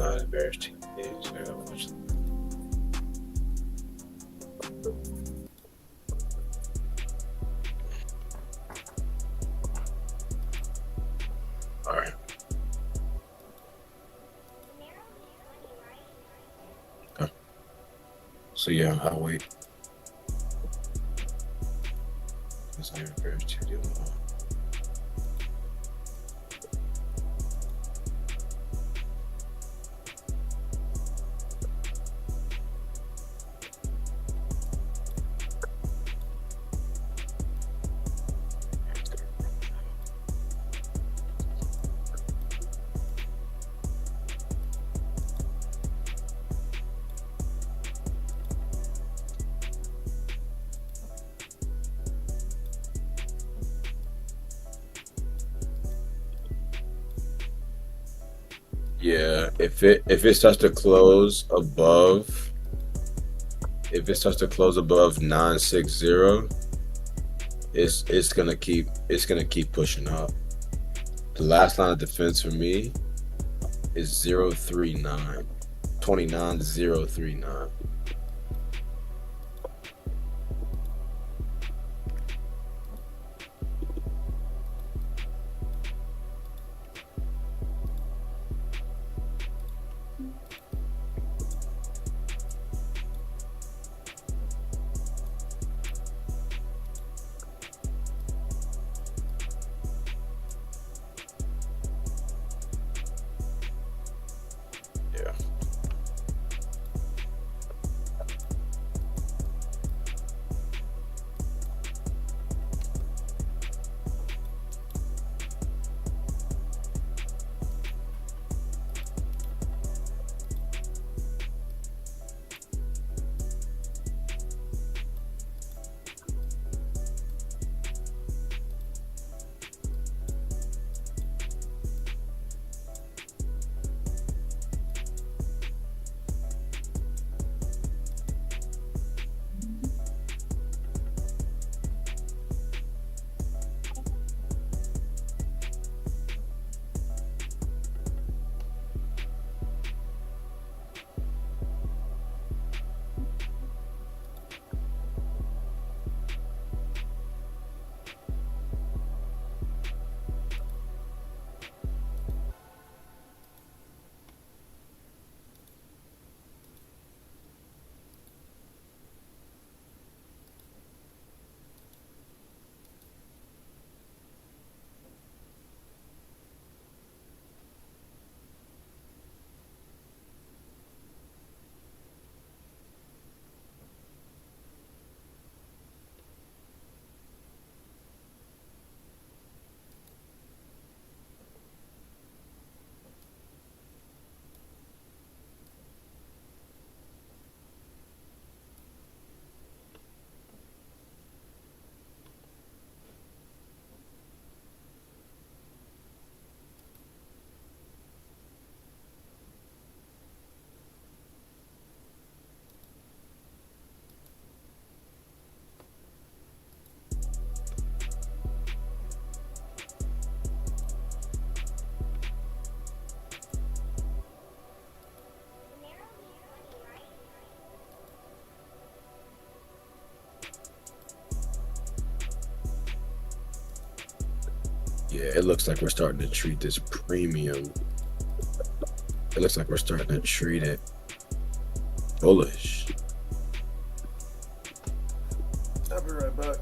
not a Bears team. So I gotta watch them. All right. Okay. So yeah, I'll wait. It's not even Bears team. Yeah, if it starts to close above, if it starts to close above 960, it's gonna keep pushing up. The last line of defense for me is 039, 29039. Yeah. Yeah, it looks like we're starting to treat this premium. It looks like we're starting to treat it bullish. I'll be right back.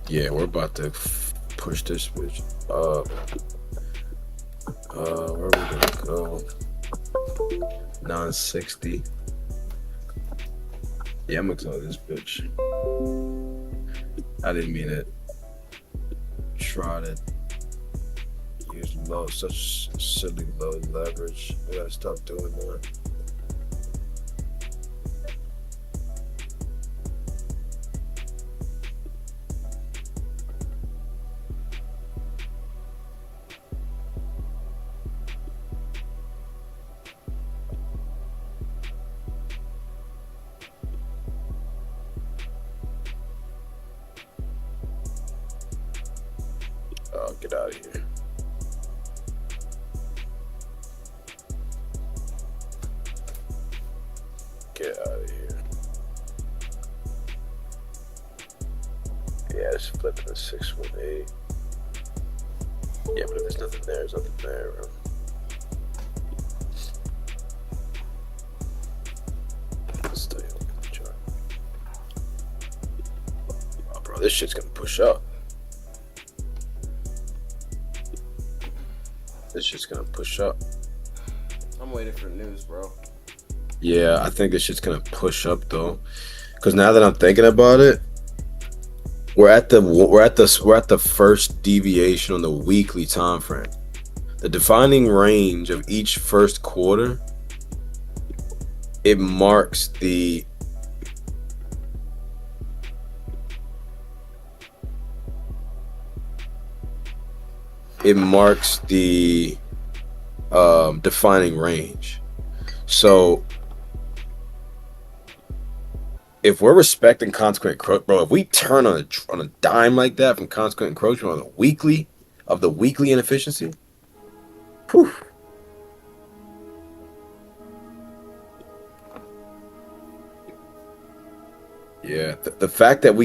Yeah, we're about to push this bitch up. Where are we gonna go? 960. Yeah, I'm gonna close this bitch. I didn't mean to try to use such silly low leverage. I gotta stop doing that. Get out of here. Get out of here. Yeah, it's flipping to 618. Yeah, but if there's nothing there, there's nothing there, bro. Let's tell you what the chart. Oh, bro, this shit's gonna push up. This shit's gonna push up. I'm waiting for news, bro. Yeah, I think this shit's gonna push up though, because now that I'm thinking about it, we're at the first deviation on the weekly time frame. The defining range of each first quarter, it marks the defining range. So if we're respecting consequent encroachment, bro, if we turn on a dime like that from consequent encroachment on the weekly inefficiency, whew. Yeah, the fact that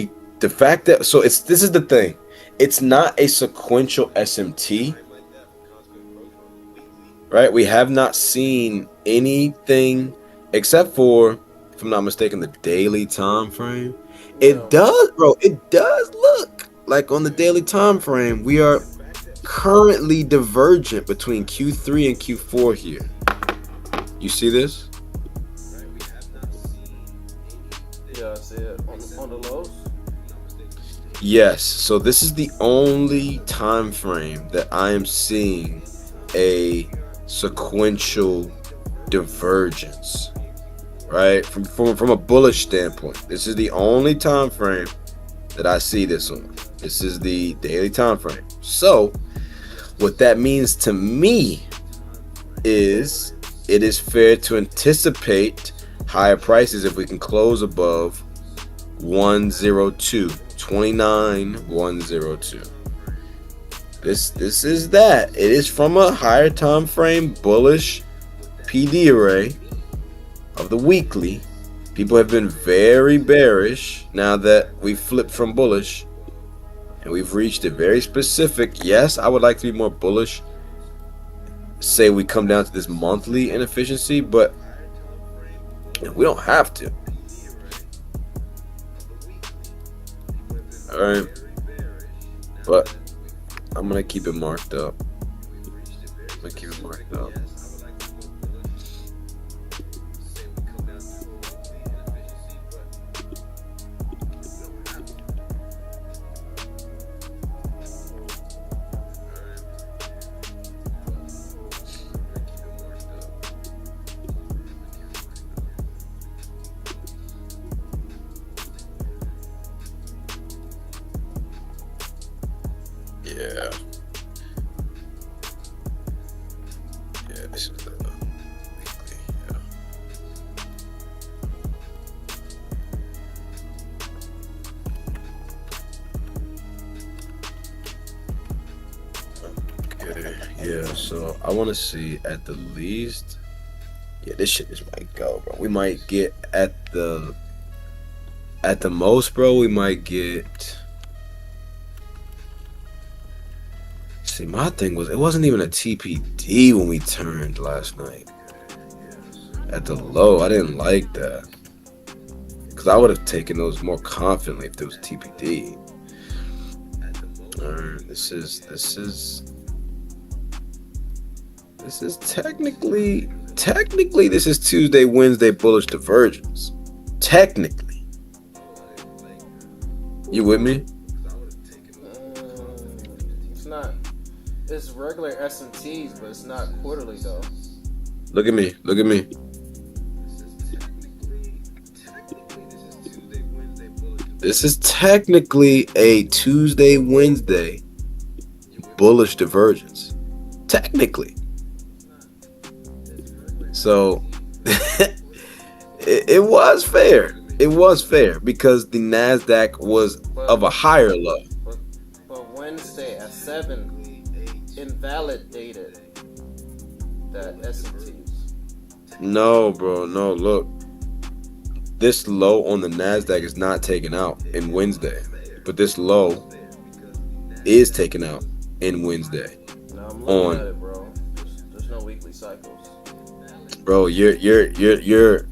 so this is the thing, it's not a sequential SMT, right? We have not seen anything except for, if I'm not mistaken, the daily time frame. It does, bro. It does look like on the daily time frame we are currently divergent between Q3 and Q4 here. You see this? Yeah, I see it on the lows. Yes. So this is the only time frame that I am seeing a sequential divergence. Right, from a bullish standpoint, this is the only time frame that I see this on. This is the daily time frame. So what that means to me is it is fair to anticipate higher prices if we can close above 102.29.102. This is that. It is from a higher time frame bullish PD array of the weekly. People have been very bearish now that we flipped from bullish and we've reached a very specific. Yes, I would like to be more bullish, say we come down to this monthly inefficiency, but we don't have to. All right, but I'm gonna keep it marked up. Yeah. Yeah, this is the weekly. Yeah. Okay. Yeah. So I want to see at the least. Yeah, this shit just might go, bro. We might get at the most, bro. We might get. See, my thing was, it wasn't even a TPD when we turned last night. At the low, I didn't like that. Because I would have taken those more confidently if there was TPD. Alright, this is technically this is Tuesday, Wednesday bullish divergence. Technically. You with me? It's not. It's regular S&Ts, but it's not quarterly though. Look at me. This is technically a Tuesday, Wednesday bullish divergence. Technically. So it was fair. It was fair because the NASDAQ was of a higher low. But Wednesday at 7 invalidated that S&Ts. No, bro. No, look. This low on the NASDAQ is not taken out in Wednesday. But this low is taken out in Wednesday. Now I'm looking at it, bro. There's no weekly cycles. Bro, you're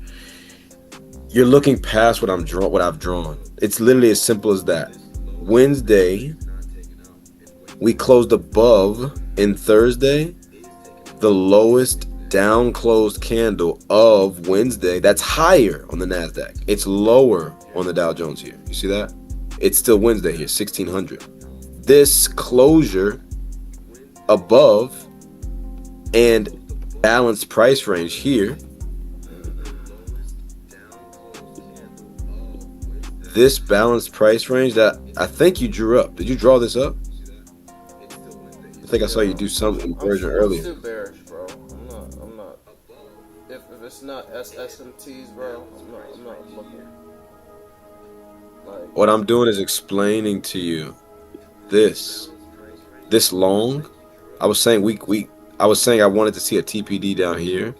looking past what I've drawn. It's literally as simple as that. Wednesday, we closed above in Thursday, the lowest down closed candle of Wednesday. That's higher on the NASDAQ. It's lower on the Dow Jones here. You see that? It's still Wednesday here, 1600. This closure above and balanced price range here, this balanced price range that I think you drew up. Did you draw this up? I think I saw you do some inversion earlier. I'm still bearish, bro. I'm not. If it's not SMTs, bro, I'm not looking. Like, what I'm doing is explaining to you this long. I was saying I wanted to see a TPD down here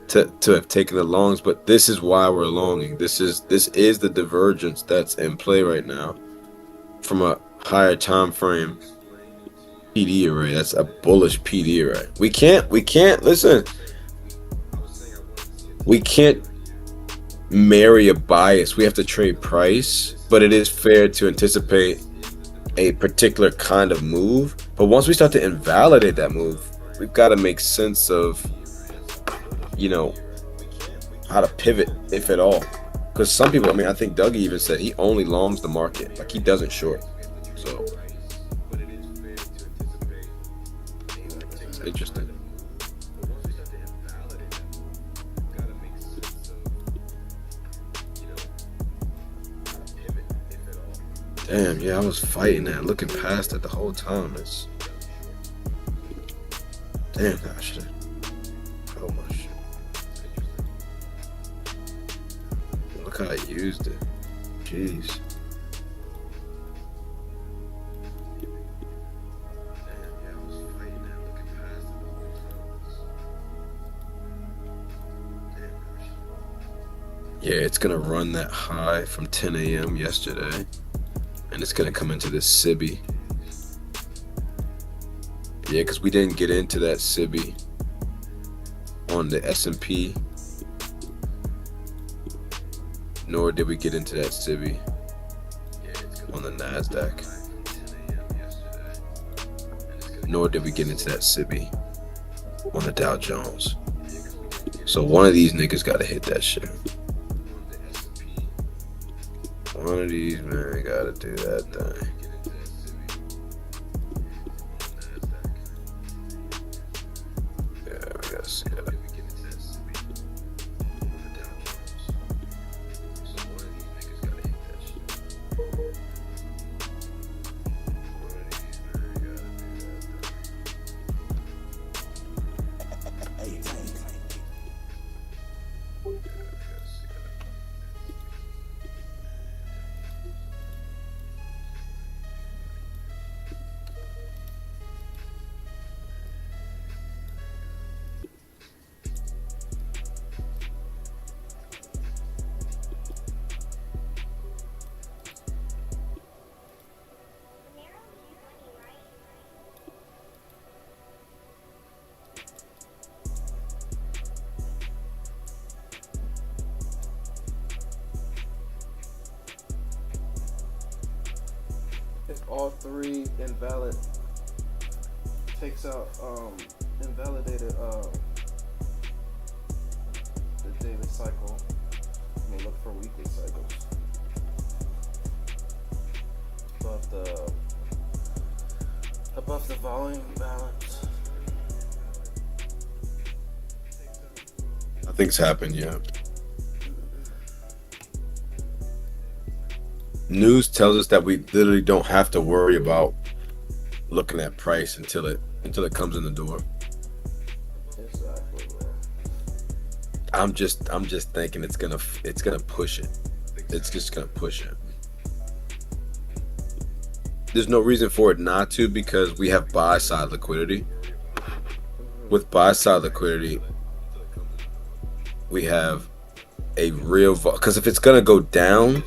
to have taken the longs, but this is why we're longing. This is the divergence that's in play right now from a higher time frame PD array. That's a bullish PD array. We can't listen. We can't marry a bias. We have to trade price, but it is fair to anticipate a particular kind of move. But once we start to invalidate that move, we've got to make sense of, how to pivot, if at all. Because some people, I think Dougie even said he only longs the market. Like, he doesn't short. So it's interesting. Damn, yeah, I was fighting that, looking past it the whole time. Damn, I should have. Oh my shit. Look how I used it. Jeez. Yeah, it's gonna run that high from 10 a.m. yesterday. And it's going to come into this SIBI. Yeah, because we didn't get into that SIBI on the S&P. Nor did we get into that SIBI on the NASDAQ. Nor did we get into that SIBI on the Dow Jones. So one of these niggas got to hit that shit. One of these, man, gotta do that thing. Yeah, we gotta see that. if all three invalid takes out invalidated the daily cycle, look for weekly cycles above the volume balance. I think it's happened, yeah. News tells us that we literally don't have to worry about looking at price until it comes in the door. Exactly, bro. I'm just thinking it's gonna push it. It's just gonna push it. there's no reason for it not to, because we have buy side liquidity. With buy side liquidity, we have a real because if it's gonna go down,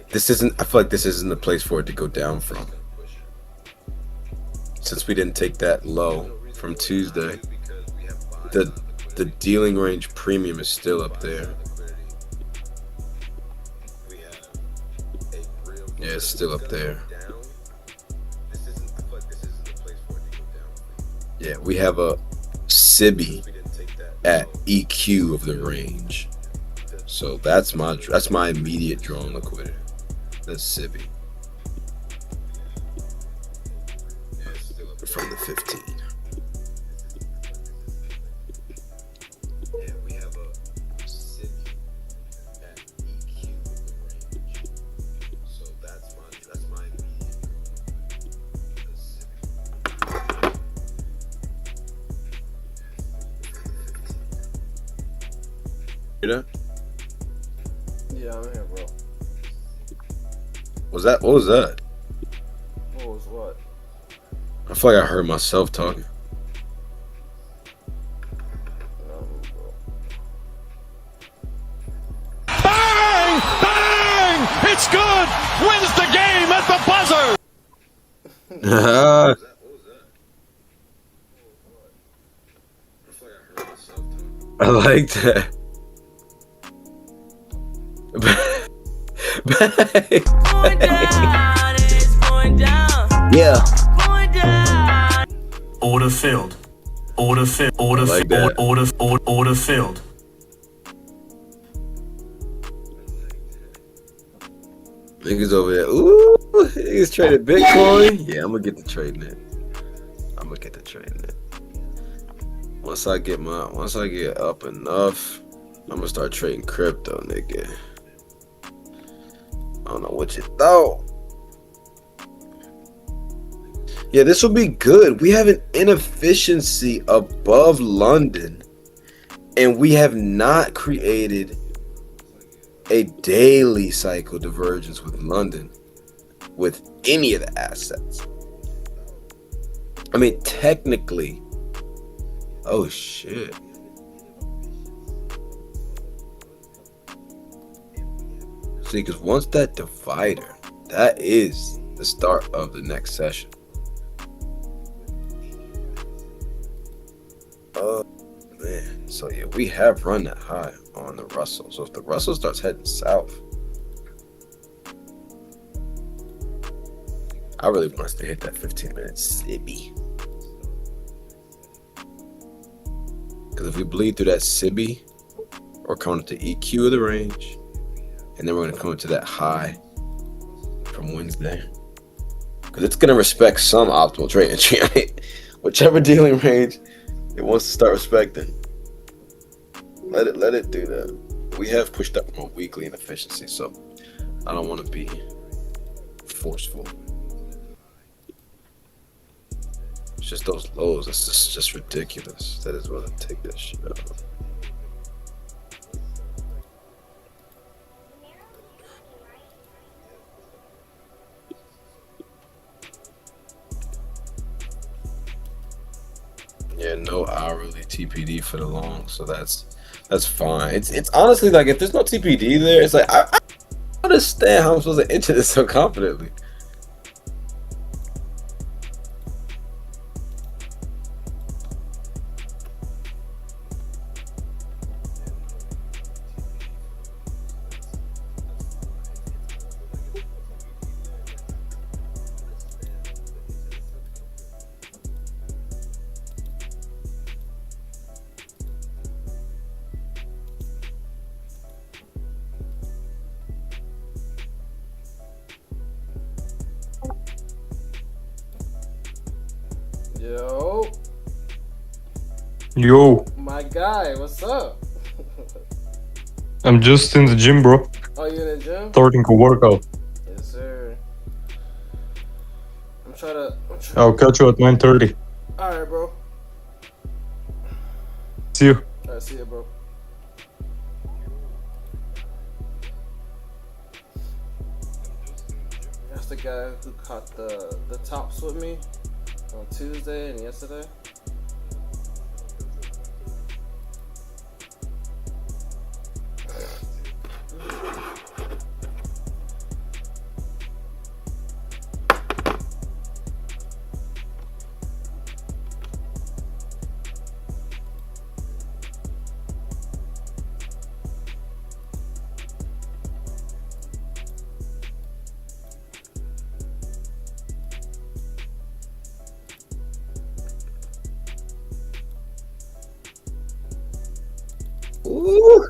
this isn't. I feel like this isn't the place for it to go down from. Since we didn't take that low from Tuesday, the dealing range premium is still up there. Yeah, it's still up there. Yeah, we have a SIBI at EQ of the range. So that's my immediate drawn liquidity. That's SIBI. From the 15. Yeah, we have a SIBI at EQ of the range. So that's my immediate drawn. You know? Yeah, I'm here, bro. What was that? What was what? I feel like I heard myself talking. No, bro. Bang! Bang! It's good! Wins the game at the buzzer! I like that. Going down, it's going down. Yeah. Going down. Order filled. Order filled. Order like filled. that. Order filled. Niggas over there. Ooh, niggas traded Bitcoin. Yeah, I'm gonna get to trading it. Once I get up enough, I'm gonna start trading crypto, nigga. I don't know what you thought. Yeah, this will be good. We have an inefficiency above London, and we have not created a daily cycle divergence with London with any of the assets. I mean, technically, oh shit. See, because once that divider, that is the start of the next session. Oh man, so yeah, we have run that high on the Russell. So if the Russell starts heading south, I really want us to hit that 15-minute SIBI. Because if we bleed through that SIBI, we're coming to EQ of the range, and then we're going to come to that high from Wednesday. Because it's going to respect some optimal trade entry. Whichever dealing range it wants to start respecting. Let it do that. We have pushed up more weekly inefficiency, so I don't want to be forceful. It's just those lows. It's just ridiculous. That is what I take that shit out. Yeah, no hourly TPD for the long, so that's fine. It's honestly like if there's no TPD there, it's like I understand how I'm supposed to enter this so confidently. Yo, My guy, what's up? I'm just in the gym, bro. Oh, you in the gym? Starting a workout. Yes, sir. I'm trying to. I'll catch you at 9:30. Alright, bro. See you. Alright, see ya, bro. That's the guy who caught the tops with me on Tuesday and yesterday? Ooh.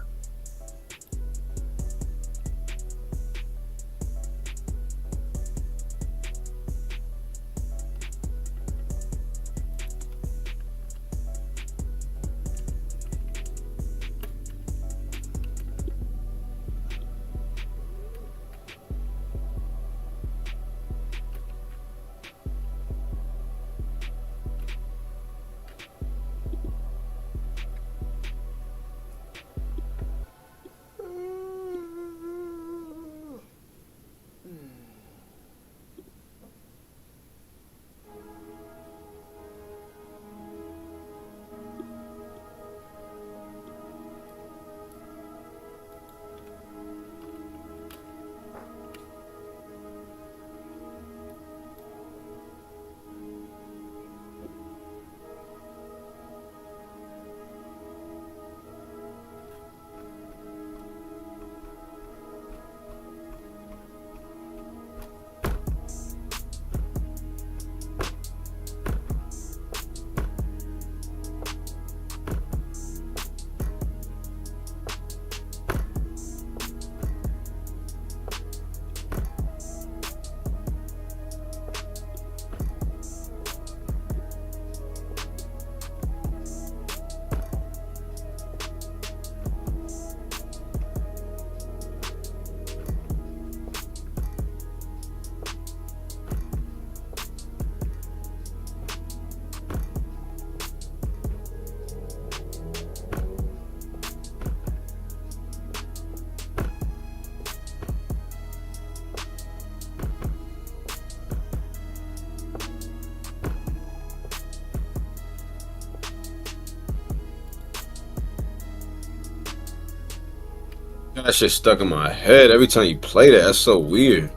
That shit stuck in my head every time you play that. That's so weird.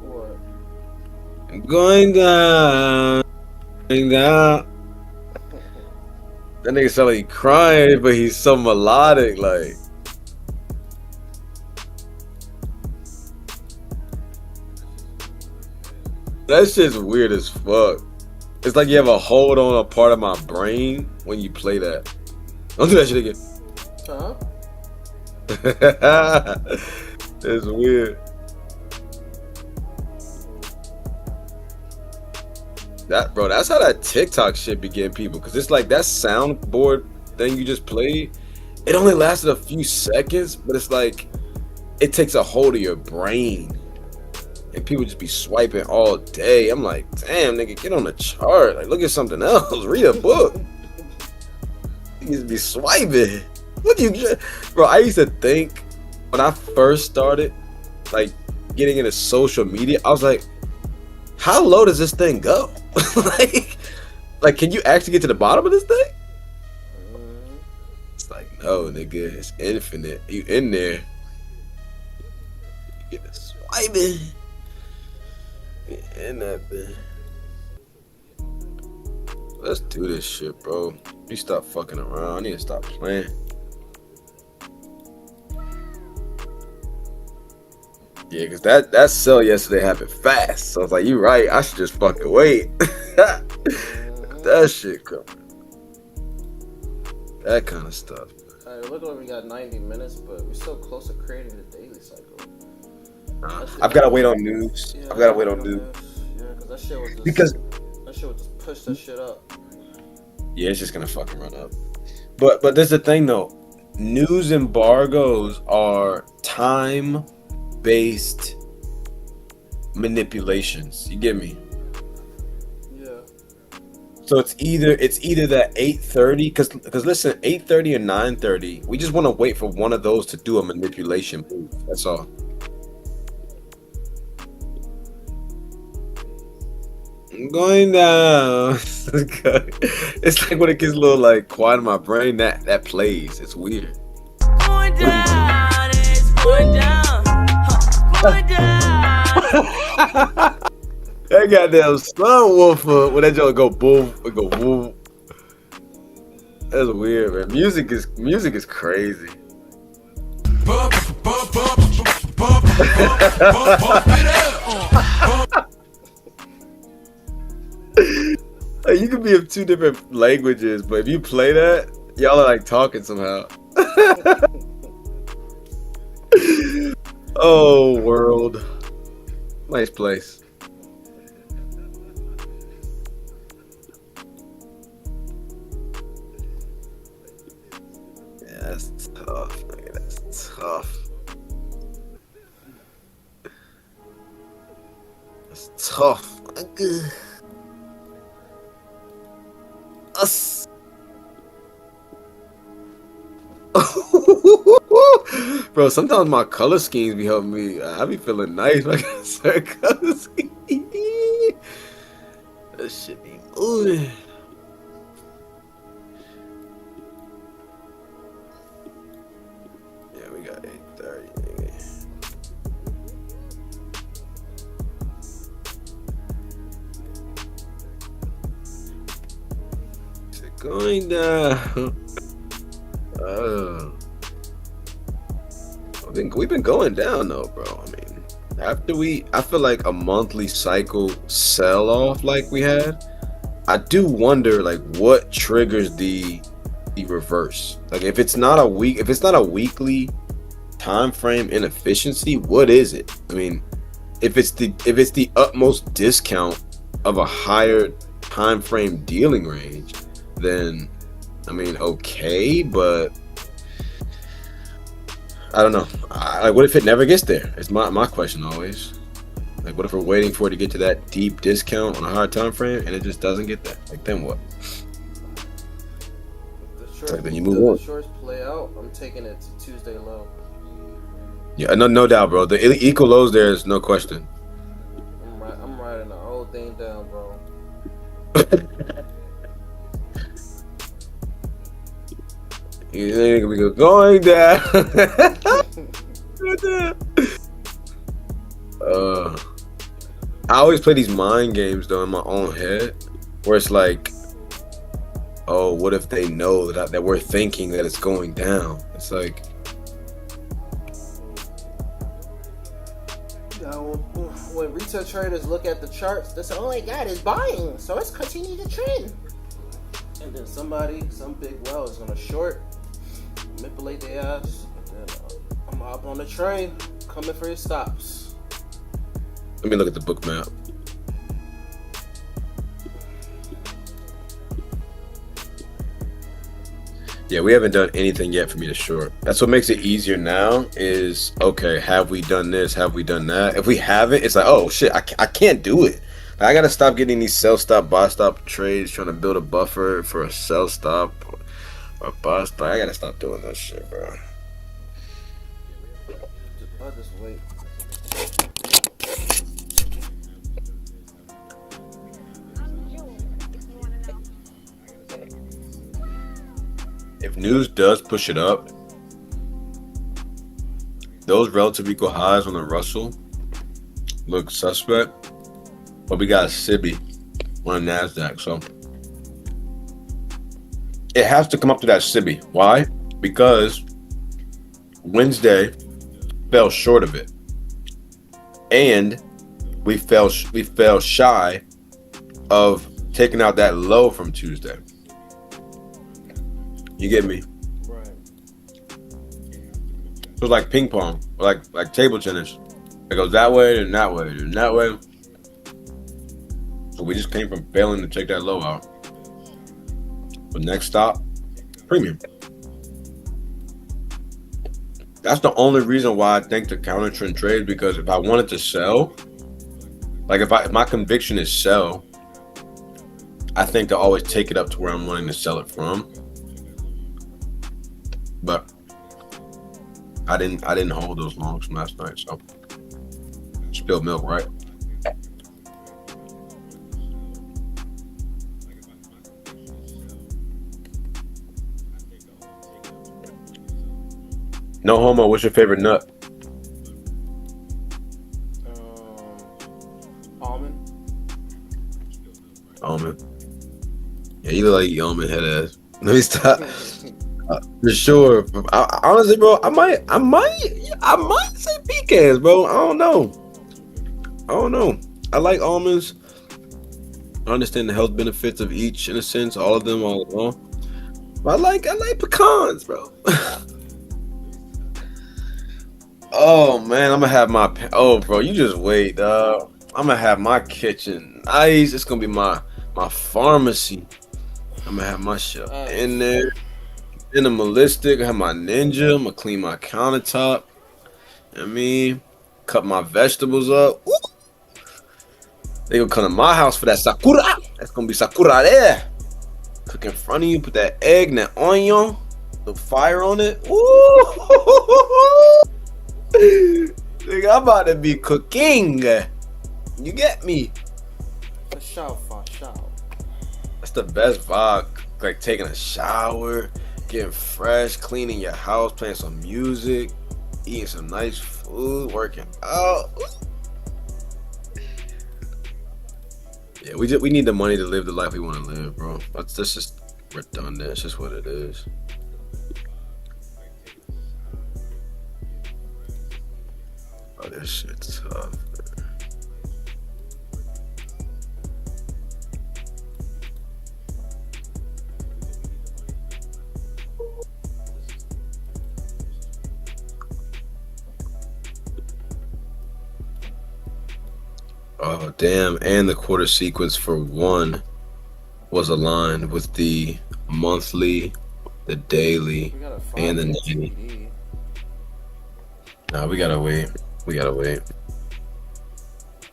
What? Going down, going down. That nigga sound like he crying, but he's so melodic, like. That shit's weird as fuck. It's like you have a hold on a part of my brain when you play that. Don't do that shit again. Huh? It's weird. That bro, that's how that TikTok shit be getting people, because it's like that soundboard thing you just played. It only lasted a few seconds, but it's like it takes a hold of your brain, and people just be swiping all day. I'm like, damn, nigga, get on the chart. Like, look at something else. Read a book. You just be swiping. What do you, bro? I used to think when I first started, like, getting into social media, I was like, how low does this thing go? like, can you actually get to the bottom of this thing? It's like, no, nigga, it's infinite. You in there? You get to swiping. You in that bitch. Let's do this shit, bro. You stop fucking around. I need to stop playing. Yeah, because that sell yesterday happened fast. So I was like, you right. I should just fucking wait. That shit coming. That kind of stuff. Alright, look like we got 90 minutes, but we're so close to creating the daily cycle. I've got to wait on news. Yeah, I've got to wait on news. Yeah, because that shit would just, Because that shit would just push that shit up. yeah, it's just gonna fucking run up. But there's the thing though. News embargoes are time-based manipulations. You get me? Yeah. So it's either that 8:30, because listen, 8:30 or 9:30, we just want to wait for one of those to do a manipulation move. That's all. I'm going down. It's like when it gets a little like quiet in my brain, that plays. It's weird. Going down, it's going down. Going down. That goddamn subwoofer when that joint go boom, it go boom. That's weird, man. Music is crazy. Like, you can be of two different languages, but if you play that, y'all are like talking somehow. Oh, world. Nice place. Yeah, that's tough, man. That's tough. That's tough. Us. Bro, sometimes my color schemes be helping me. I be feeling nice. Like I said, color scheme. That shit be moving. Yeah, we got 8:30. Is it going down? We've been going down though, bro. I mean, I feel like a monthly cycle sell off like we had. I do wonder like what triggers the reverse. Like if it's not a weekly time frame inefficiency, what is it? I mean, if it's the utmost discount of a higher time frame dealing range, then I mean, okay, but I don't know. Like, what if it never gets there? It's my question always. Like, what if we're waiting for it to get to that deep discount on a higher time frame and it just doesn't get there? Like, then what? Like, then you move on. The shorts play out. I'm taking it to Tuesday low. Yeah, no doubt, bro. The equal lows there is no question. I'm riding the whole thing down, bro. You think we go going down? I always play these mind games though in my own head, where it's like, oh, what if they know that we're thinking that it's going down? It's like, When retail traders look at the charts, they say, "Oh my God, it's buying, so let's continue the trend." And then some big whale is gonna short, manipulate their ass, and then I'm up on the train, coming for his stops. let me look at the book map. Yeah, we haven't done anything yet for me to short. That's what makes it easier now is, okay, have we done this? Have we done that? If we haven't, it's like, oh shit, I can't do it. I gotta stop getting these sell stop, buy stop trades, trying to build a buffer for a sell stop or bust. Like, I gotta stop doing that shit, bro. I'll just wait. If news does push it up, those relative equal highs on the Russell look suspect, but we got a SIBI on the NASDAQ, so it has to come up to that SIBI. Why? Because Wednesday fell short of it, and we fell shy of taking out that low from Tuesday. You get me? Right. It was like ping pong, or like table tennis. It goes that way, then that way, then that way. So we just came from failing to take that low out. But next stop, premium. That's the only reason why I think the counter trend trades, because if I wanted to sell, like if my conviction is sell, I think to always take it up to where I'm wanting to sell it from. But I didn't hold those longs from last night, so spilled milk, right? No homo. What's your favorite nut? Almond. Almond. Yeah, you look like you almond head ass. Let me stop. For sure. Honestly, bro, I might say pecans, bro. I don't know. I like almonds. I understand the health benefits of each in a sense, all of them, all in all. But I like pecans, bro. Oh man, I'm gonna have my bro, you just wait, dog. I'm gonna have my kitchen nice. It's gonna be my pharmacy. I'm gonna have my shit in there. Minimalistic. I have my ninja. I'm gonna clean my countertop. I mean, cut my vegetables up. Woo! They gonna come to my house for that sakura. That's gonna be sakura there. Cook in front of you. Put that egg and that onion. The fire on it. Ooh. Nigga, I'm about to be cooking. You get me? For sure. That's the best vibe. Like taking a shower, getting fresh, cleaning your house, playing some music, eating some nice food, working out. Yeah, we need the money to live the life we want to live, bro. That's just redundant. It's just what it is. Oh, this shit's tough. Oh, damn. And the quarter sequence for 1 was aligned with the monthly, the daily, and the nightly. Nah, we gotta wait.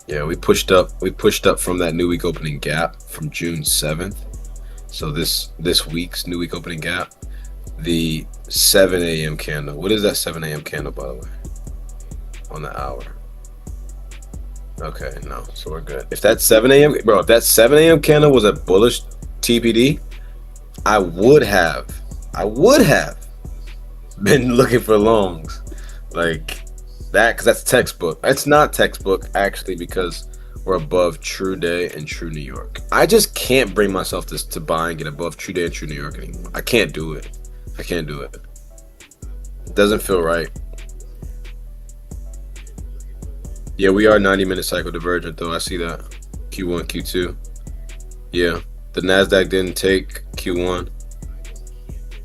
Yeah, we pushed up from that new week opening gap from June 7th. So this week's new week opening gap, the 7 a.m. candle. What is that 7 a.m. candle, by the way? On the hour. Okay, no, so we're good. If that 7 a.m. candle was a bullish TPD, I would have been looking for longs like that, because that's textbook. It's not textbook actually, because we're above True Day and True New York. I just can't bring myself to buy and get above True Day and True New York anymore. I can't do it. It doesn't feel right. Yeah, we are 90-minute cycle divergent, though. I see that. Q1, Q2. Yeah, the NASDAQ didn't take Q1.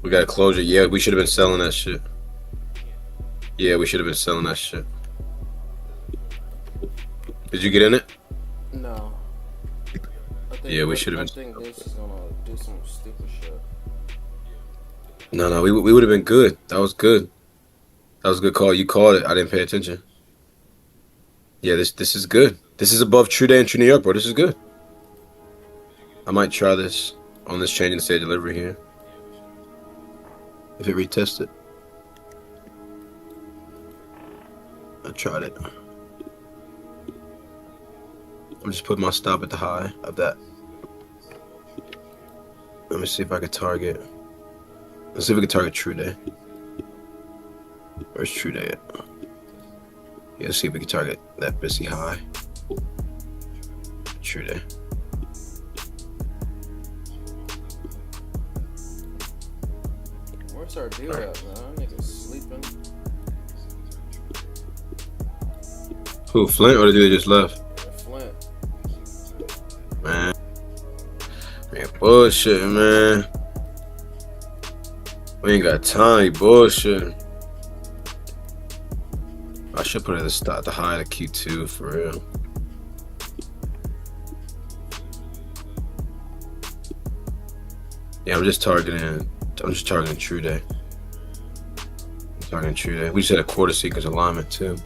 We got a closure. Yeah, we should have been selling that shit. Did you get in it? No. Yeah, we should have I think this is gonna do some stupid shit. No, we would have been good. That was good. That was a good call. You called it. I didn't pay attention. Yeah, this is good. This is above True Day and True New York, bro. This is good. I might try this on this change in state delivery here. If it retests it. I tried it. I'm just putting my stop at the high of that. Let me see if I can target. Let's see if we can target True Day. Where's True Day at? Yeah, let's see if we can target that busy high. True Day. Where's our deal at, man? Niggas sleeping. Who, Flint, or did they just left? Flint. Man, bullshit, man. We ain't got time, bullshit. I should put it at the high of Q2 for real. Yeah, I'm just targeting True Day. We just had a quarter sequence alignment too.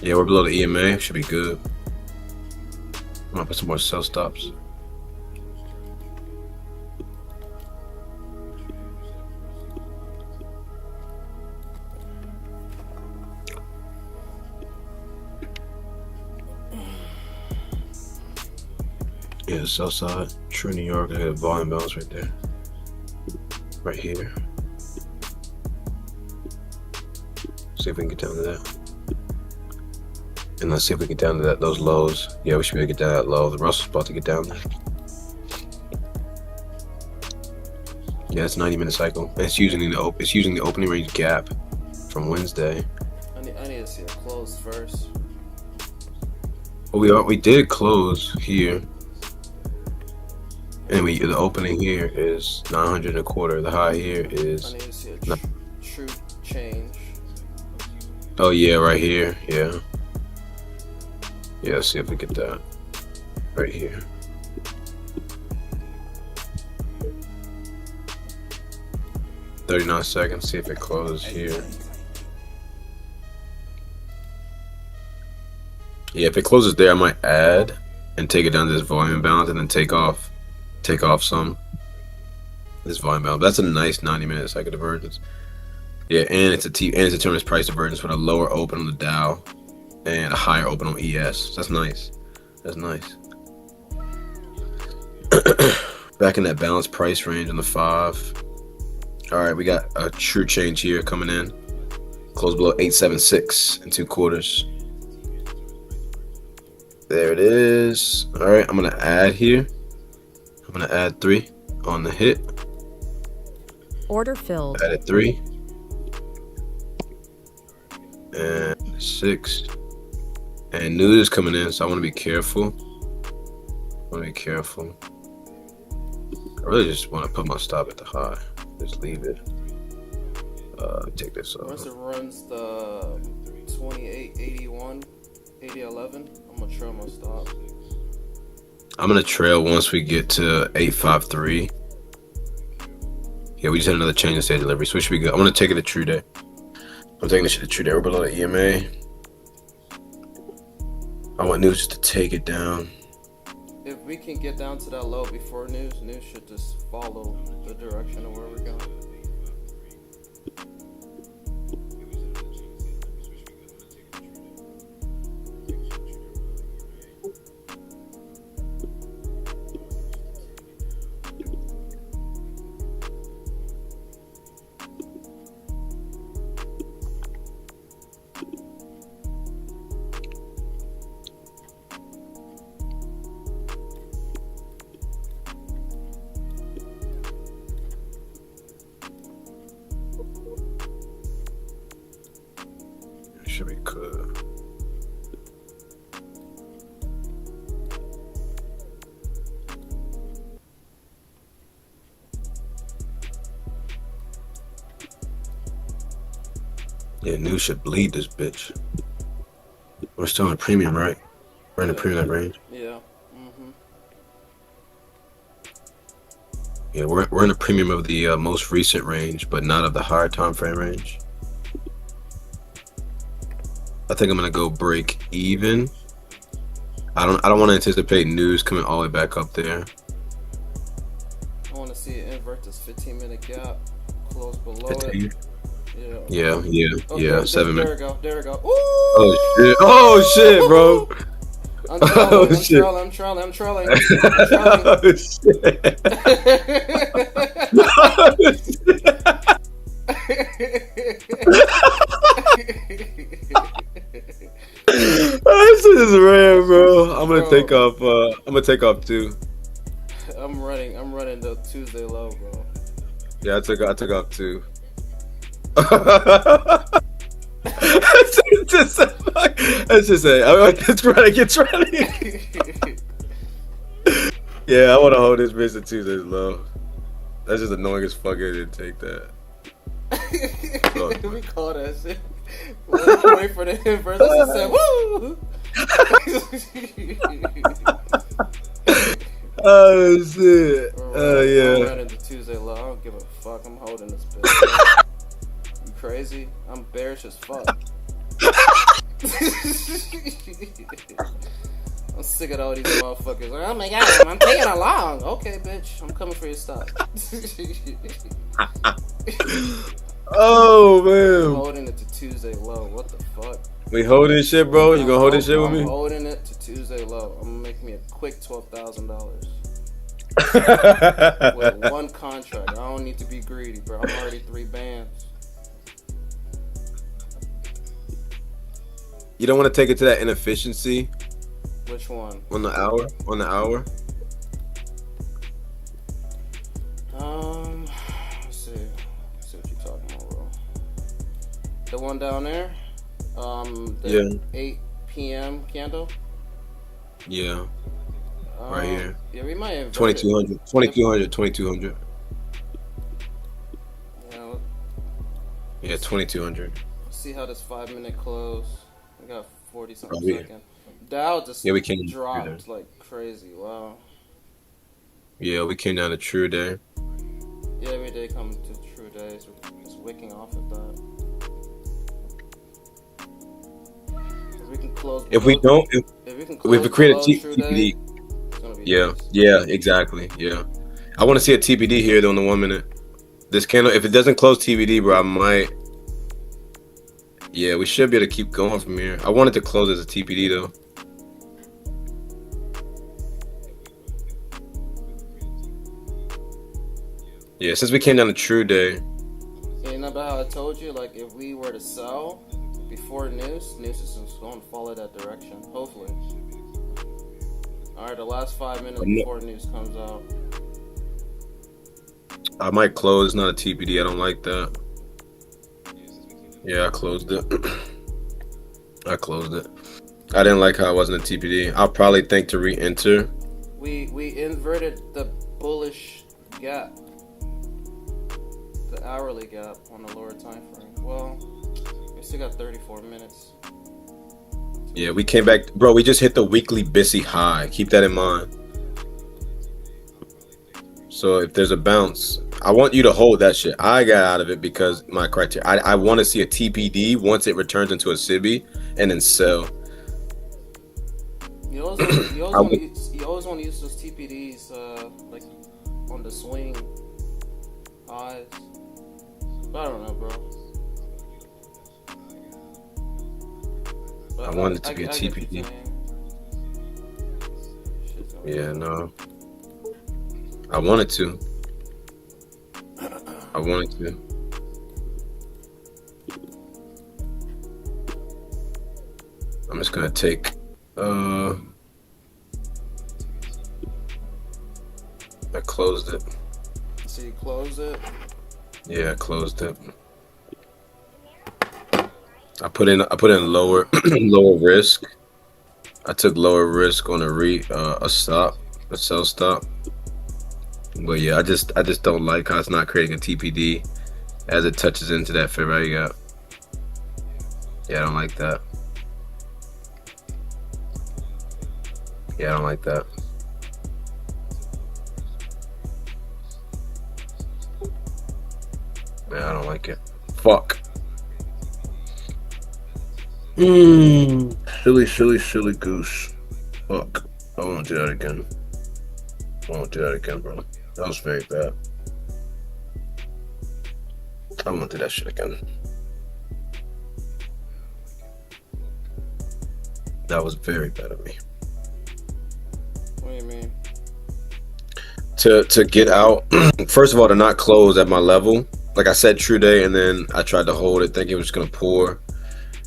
Yeah, we're below the EMA. Should be good. I'm gonna put some more sell stops. Yeah, the south side. True New York. I got a volume balance right there. Right here. See if we can get down to that. And let's see if we get down to that those lows. Yeah, we should be able to get down to that low. The Russell's about to get down there. Yeah, it's a 90-minute cycle. It's using the opening range gap from Wednesday. I need to see it close first. Well, we did close here. And the opening here is 900 and a quarter. The high here I is. need to see a true change. Oh yeah, right here. Yeah. Yeah, let's see if we get that. Right here. $39 seconds. See if it closes here. Yeah, if it closes there, I might add and take it down to this volume balance and then take off some this volume balance. That's a nice 90-minute cycle divergence. Yeah, and it's a terminus price divergence with a lower open on the Dow and a higher open on ES. That's nice. That's nice. Back in that balanced price range on the 5. All right, we got a true change here coming in. Close below 876 and 2/4. There it is. All right, I'm gonna add here. I'm gonna add 3 on the hit. Order filled. Added 3 and 6. And news is coming in, so I want to be careful. I really just want to put my stop at the high. Just leave it. Take this off. Once it runs the 2881, 8011, I'm gonna trail my stop. I'm gonna trail once we get to 853. Yeah, we just had another change in state delivery, so we should be good. I'm gonna take it to true day. I'm taking this shit to true day. We're below the EMA. I want news to take it down. If we can get down to that low before news should just follow the direction of where we're going. Should be good. Yeah, news should bleed this bitch. We're still in a premium, right? We're in a premium range. Yeah. Yeah, we're in a premium of the most recent range, but not of the higher time frame range. I think I'm gonna go break even. I don't want to anticipate news coming all the way back up there. I want to see it invert this 15-minute gap, close below 15? it. Yeah. Okay, 7 minutes. There we go. Ooh! Oh shit, bro. I'm trolling. Oh shit. This is rare, bro. I'm gonna take off. I'm gonna take off too. I'm running the Tuesday low, bro. Yeah, I took off too. It's ready. Yeah, I want to hold this bitch at Tuesdays low. That's just annoying as fuck. I didn't take that. We call that shit. Wait for the inverse. I just said, woo! Oh shit. Oh yeah. I'm running the Tuesday low. I don't give a fuck. I'm holding this bitch. You crazy? I'm bearish as fuck. I'm sick of all these motherfuckers. Like, oh my god, I'm taking along. Okay, bitch. I'm coming for your stop. Oh I'm man, holding it to Tuesday low. What the fuck? we holding shit, bro. You gonna hold this shit with I'm me? holding it to Tuesday low. I'm gonna make me a quick $12,000 with one contract. I don't need to be greedy, bro. I'm already 3 bands. You don't want to take it to that inefficiency Which one? on the hour. Let's see. Let's see what you're talking about, bro. The one down there. The 8 p.m. candle. Yeah, right here. Yeah, we might invert 2200, 2200, 2200. You know, Yeah, 2200. let's see how this 5-minute close. We got 40 something Oh, yeah. seconds. Dow just Yeah, we came dropped like crazy. Wow. Yeah, we came down to true day. Yeah, every day comes to true days. We're just wicking off at that. If we can close. If we don't, if we can we close create a below true TPD. day, it's gonna be Yeah, nice. yeah, exactly. Yeah, I want to see a TPD here though in the 1 minute. This candle, if it doesn't close TPD, bro, I might. Yeah, we should be able to keep going from here. I wanted to close as a TPD though. Yeah, since we came down to true day. Yeah, you know about how I told you, like if we were to sell before news is just going to follow that direction. Hopefully. All right, the last 5 minutes before news comes out. I might close, not a TPD. I don't like that. Yeah, I closed it. I closed it. I didn't like how it wasn't a TPD. I'll probably think to re-enter. We inverted the bullish gap, the hourly gap on the lower time frame. Well, we still got 34 minutes. Yeah, we came back. Bro, we just hit the weekly BISI high. Keep that in mind. So if there's a bounce, I want you to hold that shit. I got out of it because my criteria. I want to see a TPD once it returns into a SIBI and then sell. You always want to use those TPDs like on the swing highs. But I don't know, bro. But I want it to be a I get what TPD. you're saying. Yeah, no. I wanted to. I wanted to. I'm just gonna take I closed it. So you close it. Yeah, I closed it. I put in lower lower risk. I took lower risk on a sell stop. But yeah, I just don't like how it's not creating a TPD as it touches into that fair value gap. Yeah, I don't like that. Yeah, I don't like that. Yeah, I don't like it. Fuck. Silly goose. Fuck. I won't do that again. Bro. That was very bad. I won't do that shit again. That was very bad of me. What do you mean? To get out, first of all, to not close at my level. Like I said, true day, and then I tried to hold it, thinking it was gonna pour,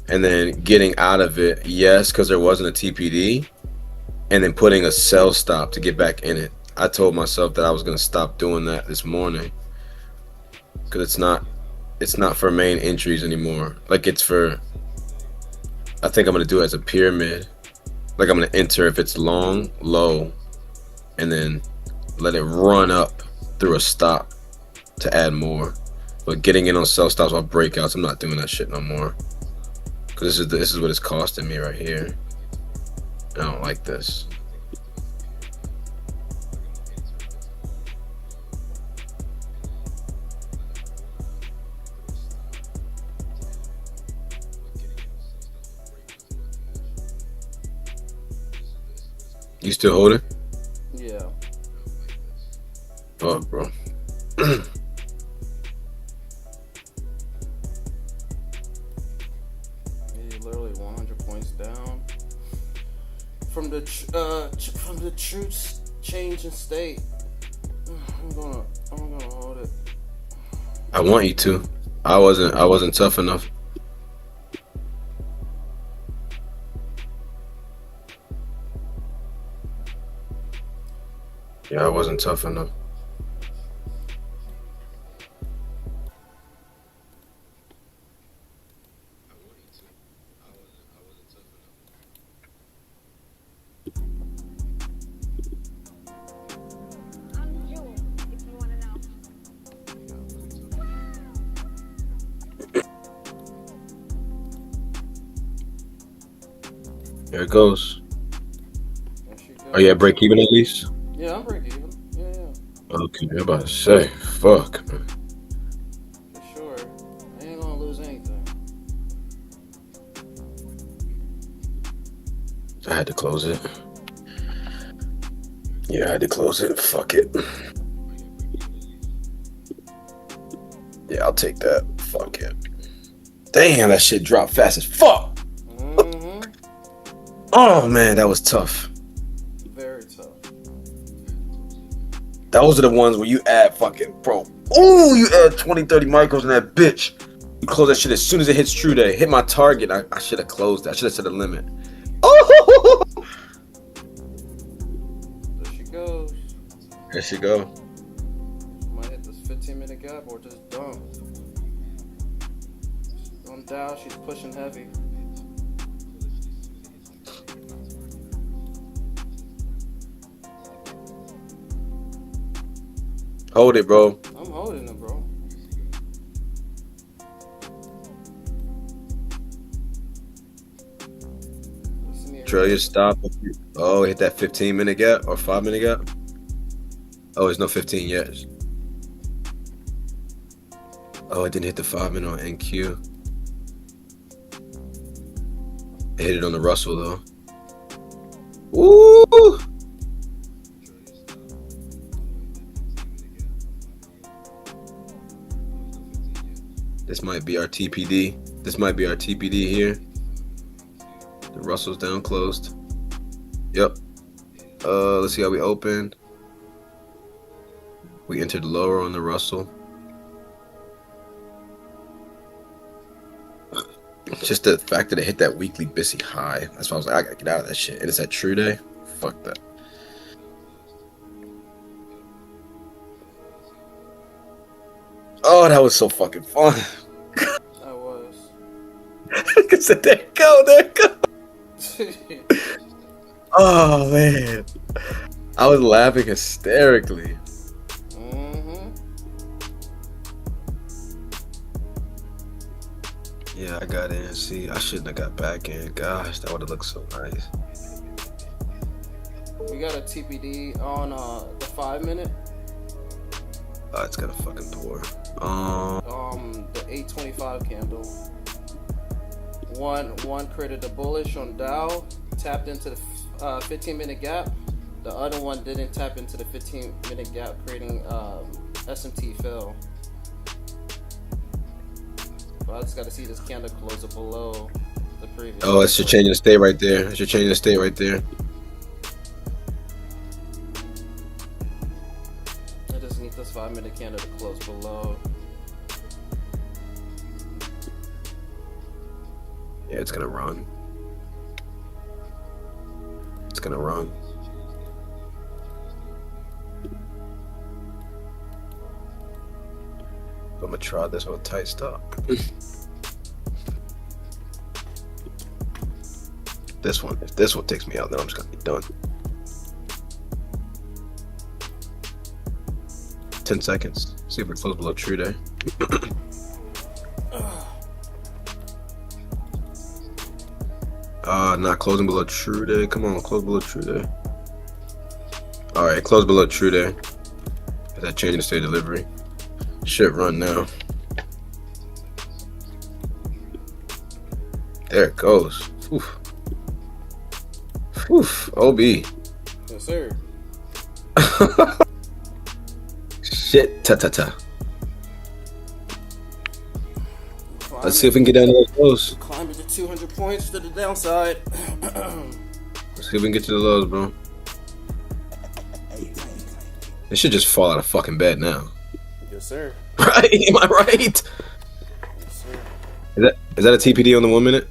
and then getting out of it, yes, because there wasn't a TPD, and then putting a sell stop to get back in it. I told myself that I was gonna stop doing that this morning, because it's not for main entries anymore. Like it's for, I think I'm gonna do it as a pyramid. Like I'm gonna enter if it's long, low, and then let it run up through a stop to add more. But getting in on sell stops or breakouts, I'm not doing that shit no more. Cause this is what it's costing me right here. I don't like this. You still holding? Yeah. Fuck, bro. from the truth's change in state. I'm gonna hold it. I want you to. I wasn't tough enough. Yeah, I wasn't tough enough. Here it goes. Are you at break even at least? Yeah, I'm break even. Yeah. Okay, I'm about to say, fuck, man. For sure. I ain't gonna lose anything. I had to close it. Yeah, I had to close it. Fuck it. Yeah, I'll take that. Fuck it. Damn, that shit dropped fast as fuck. Mm-hmm. Oh man, that was tough. Very tough. Those are the ones where you add fucking, bro. Ooh, you add 20, 30 micros in that bitch. You close that shit as soon as it hits true day. Hit my target. I should have closed that. I should have set a limit. Oh! There she goes. There she go. Might hit this 15-minute gap or just dump. On Dow, she's pushing heavy. Hold it, bro. I'm holding it, bro. Trillion stop. Oh, hit that 15-minute gap or 5-minute gap. Oh, there's no 15 yet. Oh, it didn't hit the 5-minute on NQ. It hit it on the Russell though. Ooh! This might be our TPD. This might be our TPD here. The Russell's down closed. Yep. Let's see how we opened. We entered lower on the Russell. Just the fact that it hit that weekly Bissy high. That's why I was like, I gotta get out of that shit. And it's at true day. Fuck that. Oh, that was so fucking fun. I was. I said, there you go, there you go. Oh man, I was laughing hysterically. Mm-hmm. Yeah, I got in. See, I shouldn't have got back in. Gosh, that would have looked so nice. We got a TPD on the 5-minute. Oh, it's gonna fucking pour. The 825 candle. One created a bullish on Dow, tapped into the 15-minute gap. The other one didn't tap into the 15-minute gap, creating SMT fill. But I just got to see this candle close it below the previous. Oh, it's your changing the state right there. It's your changing the state right there. I just need this 5-minute candle to close below. Yeah, it's gonna run. It's gonna run. I'm gonna try this with a tight stop. This one, if this one takes me out, then I'm just gonna be done. 10 seconds. See if we close below true day. Not closing below true day. Come on, close below true day. All right, close below true day. Is that changing the state delivery? Should run now. There it goes. Oof. Oof. OB. Yes, sir. Shit. Ta. Let's see if we can get down to those. Climbing to 200 points to the downside. Let's See if we can get to the lows, bro. It should just fall out of fucking bed now. Yes, sir. Right? Am I right? Yes, sir. Is that a TPD on the 1 minute?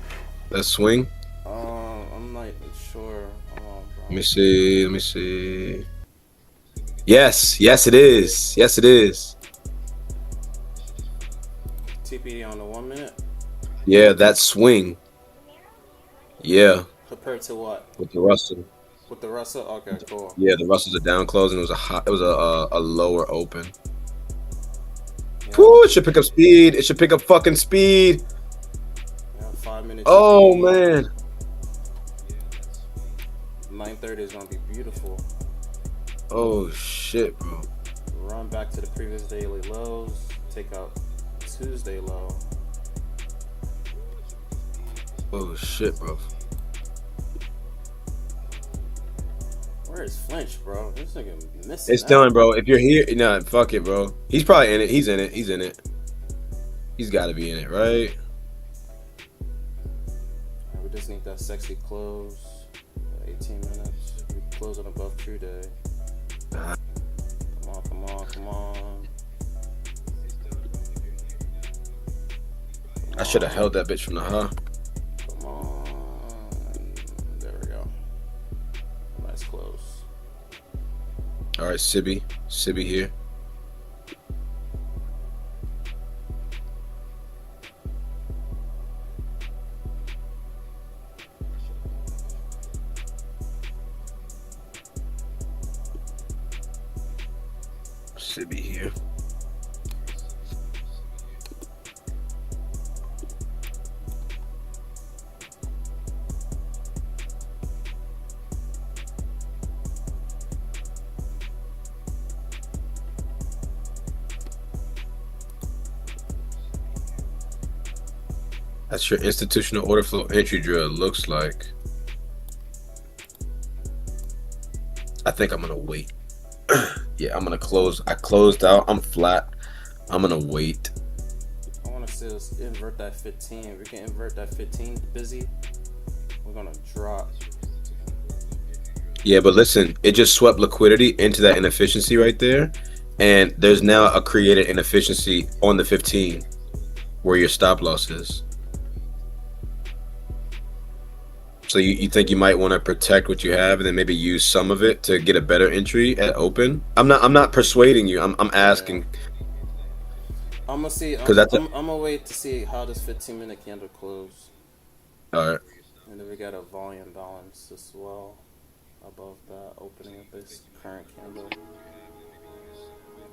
That swing? I'm not sure. Bro. Let me see. Yes, it is. Yes, it is. TPD on the 1 minute. Yeah, that swing. Yeah, Compared to what? with the Russell. With the Russell? Okay, cool. Yeah, the Russells are down close, and it was a lower open. Yeah. Whew, it should pick up speed. It should pick up fucking speed. Yeah, 5 minutes. Oh man. 9:30 is gonna be beautiful. Oh shit, bro. Run back to the previous daily lows. Take out Tuesday low. Oh shit, bro. Where is Flinch, bro? This nigga missing. It's done, bro. If you're here, nah, fuck it, bro. He's probably in it. He's in it. He's got to be in it, right? Right, we just need that sexy close. 18 minutes. We close on above true day. Come on. I should have held that bitch from the high. Come on. There we go. Nice close. All right, Sibby here. Sibby here. That's your institutional order flow entry drill. It looks like. I think I'm gonna wait. Yeah, I'm gonna close. I closed out. I'm flat. I'm gonna wait. I want to see us invert that 15. If we can invert that 15 busy, we're gonna drop. Yeah, but listen, it just swept liquidity into that inefficiency right there, and there's now a created inefficiency on the 15 where your stop loss is. So you think you might want to protect what you have and then maybe use some of it to get a better entry at open? I'm not persuading you. I'm asking. I'm gonna see. I'm gonna wait to see how this 15-minute candle close. All right. And then we got a volume balance as well above that opening of this current candle.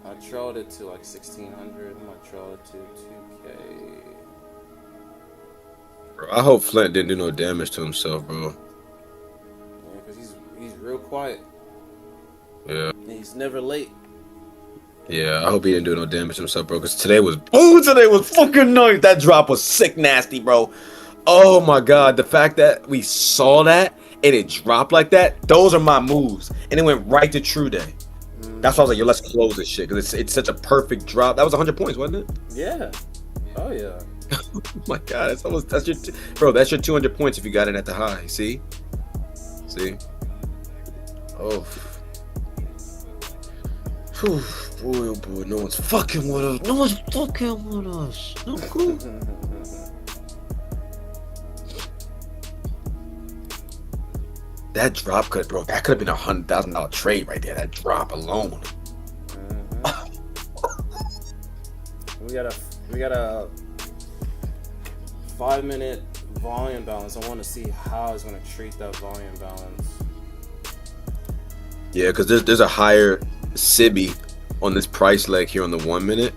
I trailed it to like 1600. I'm gonna trail it to 2K. Bro, I hope Flint didn't do no damage to himself, bro. Yeah, because he's real quiet. Yeah. And he's never late. Yeah, I hope he didn't do no damage to himself, bro. Because today was fucking nice. That drop was sick nasty, bro. Oh my god, the fact that we saw that and it dropped like that, those are my moves. And it went right to True Day. That's why I was like, yo, let's close this shit. Because it's such a perfect drop. That was 100 points, wasn't it? Yeah. Oh yeah. Oh my god, that's your that's your 200 points if you got it at the high. See? Oh. Whew. Boy, oh boy, no one's fucking with us. No cool. That drop could have been $100,000 trade right there. That drop alone. We got a 5-minute volume balance. I want to see how it's going to treat that volume balance. Yeah, because there's a higher Sibby on this price leg here on the 1 minute.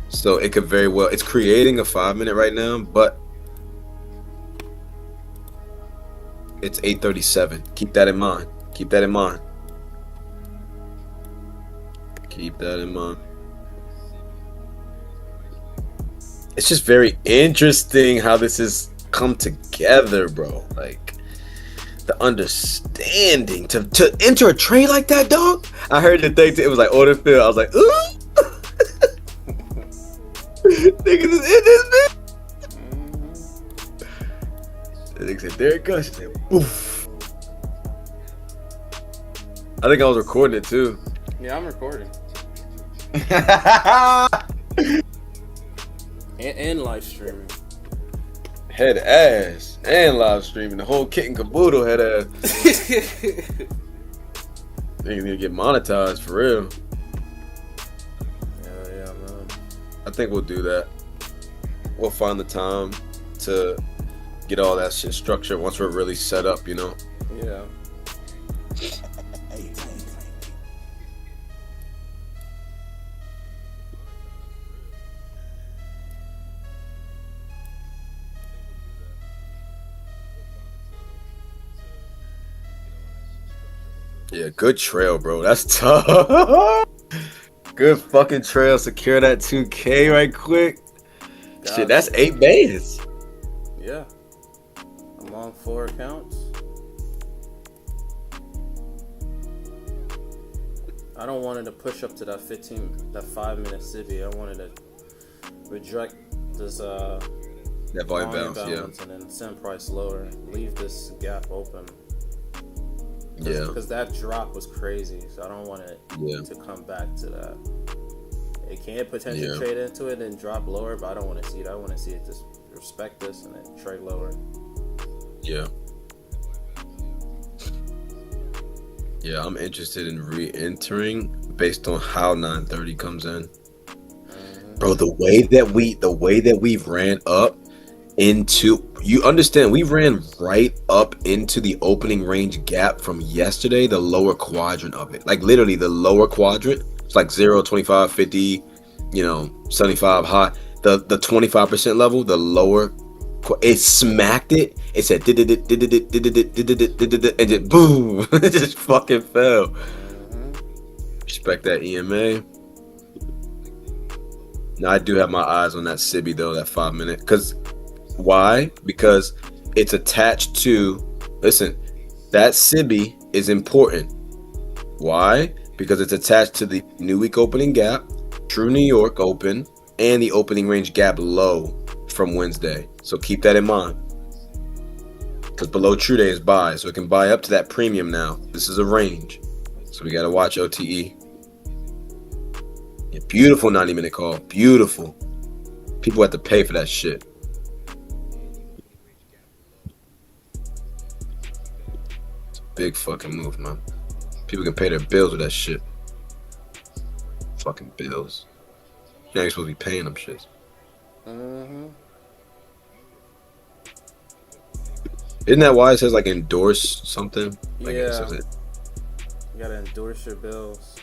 So it could very well, it's creating a 5-minute right now, but it's 8:37. Keep that in mind. It's just very interesting how this has come together, bro. Like the understanding to enter a trade like that, dog. I heard the thing. It was like order fill. I was like, ooh, niggas is in this bitch. The nigga said, there it goes. She said, oof. I think I was recording it too. Yeah, I'm recording. and live streaming. Head ass and live streaming. The whole kit and caboodle head ass. Niggas need to get monetized for real. Yeah, man. I think we'll do that. We'll find the time to get all that shit structured once we're really set up, you know? Yeah. Yeah, good trail, bro. That's tough. Good fucking trail. Secure that 2K right quick. Shit, that's 8 bands. Yeah. I'm on 4 accounts. I don't want it to push up to that 5-minute civvy. I wanted to reject this That volume balance, yeah. and then send price lower. Leave this gap open. Yeah. Because that drop was crazy, so I don't want it to come back to that. It can potentially trade into it and drop lower, but I don't want to see it. I want to see it just respect this and then trade lower. Yeah. Yeah, I'm interested in re-entering based on how 930 comes in. Bro, the way that we ran up into, you understand, we ran right up into the opening range gap from yesterday, the lower quadrant of it. Like literally the lower quadrant. It's like 0, 25, 50, 75 high. The 25% level, the lower, it smacked it. It said and then boom, it just fucking fell. Respect that EMA. Now I do have my eyes on that Sibby though, that 5-minute. Because why? Because it's attached to. Listen, that Sibby is important. Why? Because it's attached to the new week opening gap, True New York open, and the opening range gap low from Wednesday. So keep that in mind. Because below True Day is buy, so it can buy up to that premium now. This is a range. So we got to watch OTE. Yeah, beautiful 90-minute call. Beautiful. People have to pay for that shit. It's a big fucking move, man. People can pay their bills with that shit. Fucking bills. You're not supposed to be paying them shits. Isn't that why it says like endorse something? Like Yeah. it says it. You gotta endorse your bills.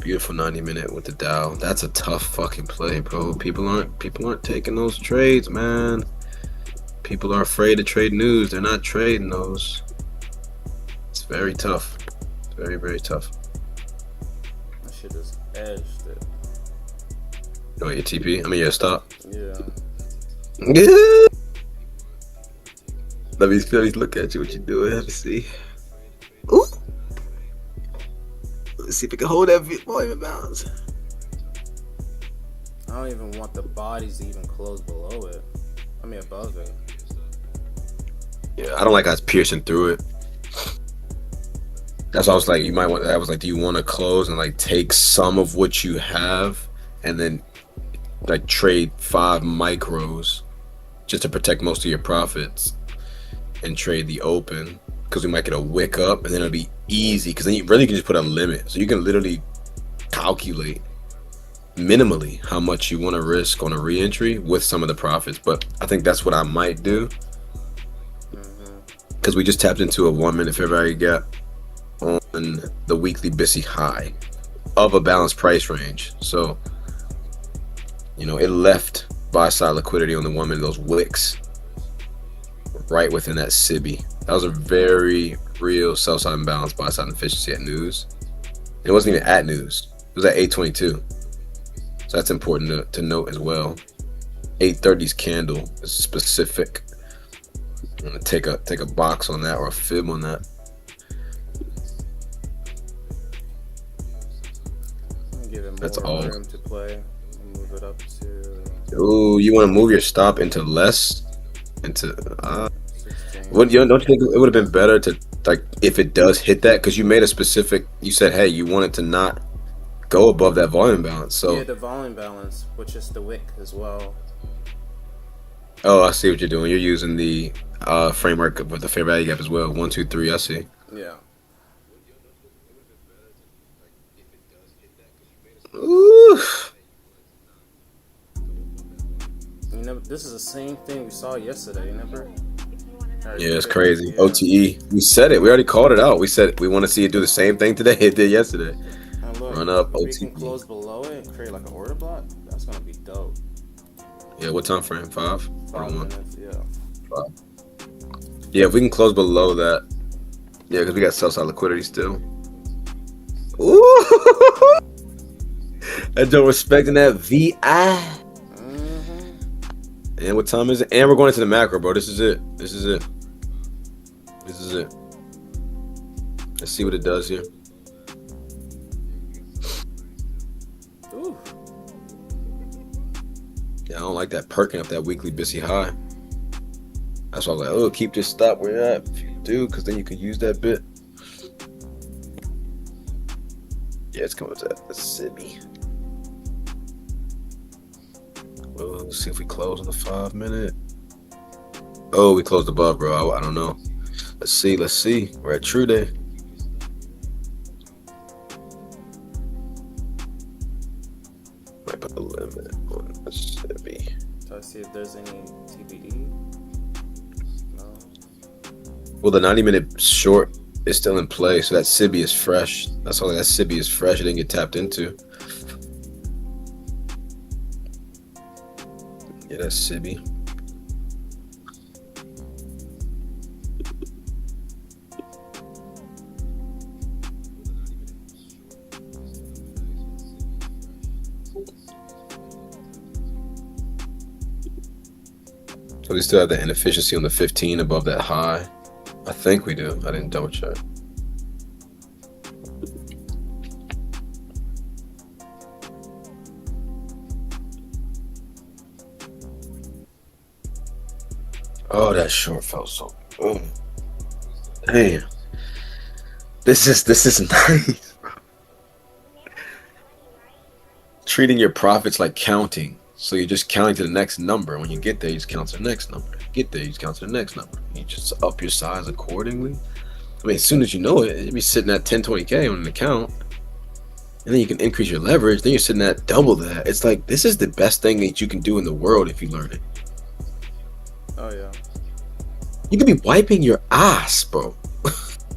Beautiful 90-minute with the Dow. That's a tough fucking play, bro. People aren't taking those trades, man. People are afraid to trade news. They're not trading those. It's very tough. It's very, very tough. That shit just edged it. Oh, your TP? I mean, your stop. Yeah. Let me look at you. What you doing? Let me see. Ooh. Let's see if we can hold that volume balance. I don't even want the bodies to even close below it. I mean, above it. Yeah, I don't like us piercing through it. That's why I was like, do you want to close and like take some of what you have and then like trade 5 micros just to protect most of your profits and trade the open, because we might get a wick up and then it'll be easy, because then you really can just put a limit, so you can literally calculate minimally how much you want to risk on a re-entry with some of the profits. But I think that's what I might do, because we just tapped into a 1-minute fair value gap on the weekly BISI high of a balanced price range. So it left buy side liquidity on the 1 minute, those wicks right within that Sibby. That was a very real sell side imbalance, buy side efficiency at news. It wasn't even at news. It was at 822. So that's important to note as well. 830's candle is specific. I'm gonna take a box on that, or a fib on that. Give it more That's all. room to play. Move it up to Ooh, you want to move your stop into less? Don't you think it would have been better to, like, if it does hit that, because you made a specific, you said, hey, you want it to not go above that volume balance. So Yeah, the volume balance, which is the wick as well. oh, I see what you're doing. You're using the framework with the fair value gap as well. 1, 2, 3. I see. Yeah. Ooh. You know, this is the same thing we saw yesterday, remember? Yeah, it's crazy. Yeah. OTE. We said it. We already called it out. We said we want to see it do the same thing today it did yesterday. And look, Run up if we OTE. can close below it and create like an order block, that's gonna be dope. Yeah, what time frame? 5? 5 or 1? minutes, yeah. Yeah, if we can close below that. Yeah, because we got sell side liquidity still. Ooh. That Joe respecting that VI. And what time is it? And we're going into the macro, bro. This is it. This is it. This is it. Let's see what it does here. Ooh. Yeah, I don't like that perking up that weekly Bissy high. That's why I was like, oh, keep this stop where you're at, if you do, because then you can use that bit. Yeah, it's coming to that Sibby. Well, let's see if we close on the 5 minute. Oh, we closed above, bro. I don't know. Let's see. Let's see. We're at True Day. Might put a limit on the Sibby. So I see if there's any TBD. No. Well, the 90-minute short is still in play, so that Sibby is fresh. That's all. That Sibby is fresh. It didn't get tapped into. Yeah, that's Sibby. So we still have the inefficiency on the 15 above that high. I think we do. I didn't double check. Oh, that short felt so. Oh, damn. This is nice, bro. Treating your profits like counting. So you're just counting to the next number. When you get there, you just count to the next number. Get there, you just count to the next number. You just up your size accordingly. I mean, as soon as you know it, you'll be sitting at 10, 20K on an account. And then you can increase your leverage. Then you're sitting at double that. It's like, this is the best thing that you can do in the world if you learn it. Oh yeah. You could be wiping your ass, bro.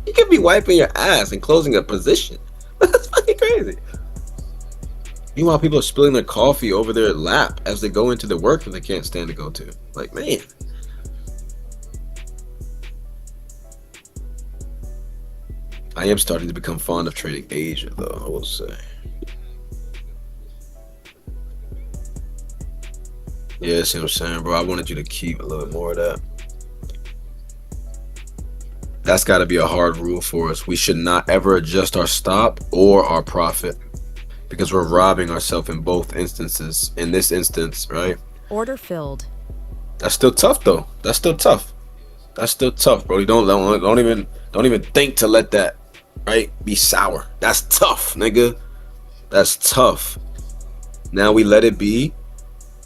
You could be wiping your ass and closing a position. That's fucking crazy. Meanwhile, people are spilling their coffee over their lap as they go into the work that they can't stand to go to. Like, man. I am starting to become fond of trading Asia, though, I will say. Yeah, see what I'm saying, bro. I wanted you to keep a little bit more of that. That's got to be a hard rule for us. We should not ever adjust our stop or our profit because we're robbing ourselves in both instances. In this instance, right? Order filled. That's still tough, though. That's still tough. That's still tough, bro. You don't even think to let that, right, be sour. That's tough, nigga. That's tough. Now we let it be.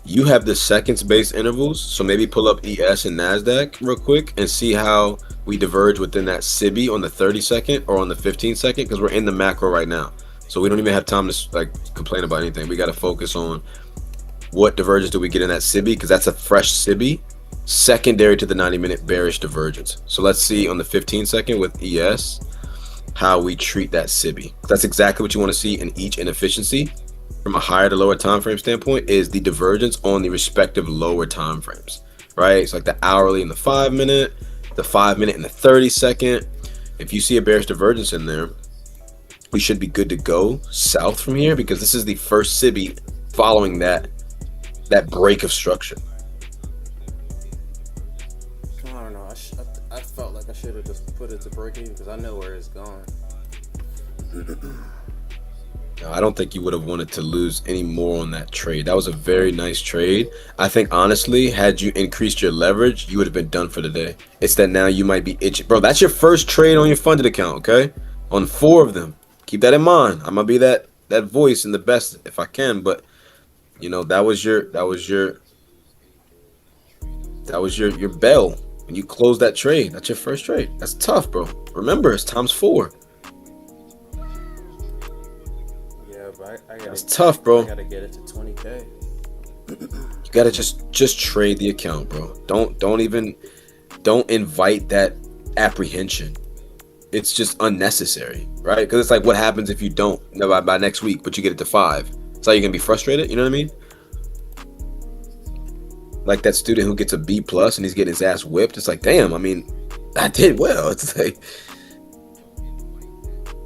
You have the seconds-based intervals, so maybe pull up ES and NASDAQ real quick and see how we diverge within that SIBI on the 30-second or on the 15-second, because we're in the macro right now. So we don't even have time to like complain about anything. We got to focus on what divergence do we get in that SIBI, because that's a fresh SIBI, secondary to the 90-minute bearish divergence. So let's see on the 15-second with ES how we treat that SIBI. That's exactly what you want to see in each inefficiency. From a higher to lower time frame standpoint is the divergence on the respective lower time frames, right? It's like the hourly and the 5 minute, the 5 minute and the 30-second. If you see a bearish divergence in there, we should be good to go south from here, because this is the first SIBI following that break of structure. I don't know. I felt like I should have just put it to break even because I know where it's going. I don't think you would have wanted to lose any more on that trade. That was a very nice trade. I think honestly, had you increased your leverage, you would have been done for the day. It's that now you might be itching. Bro, that's your first trade on your funded account, okay? On 4 of them. Keep that in mind. I'm gonna be that voice in the best if I can, but you know, that was your bell. When you close that trade, that's your first trade. That's tough, bro. Remember, it's times 4. Yeah, but I gotta. That's tough, bro. I gotta get it to 20K. You gotta just trade the account, bro. Don't invite that apprehension. It's just unnecessary, right? Because it's like, what happens if you don't by next week, but you get it to 5? So you're gonna be frustrated. You know what I mean? Like that student who gets a B plus and he's getting his ass whipped. It's like, damn. I mean, I did well. It's like,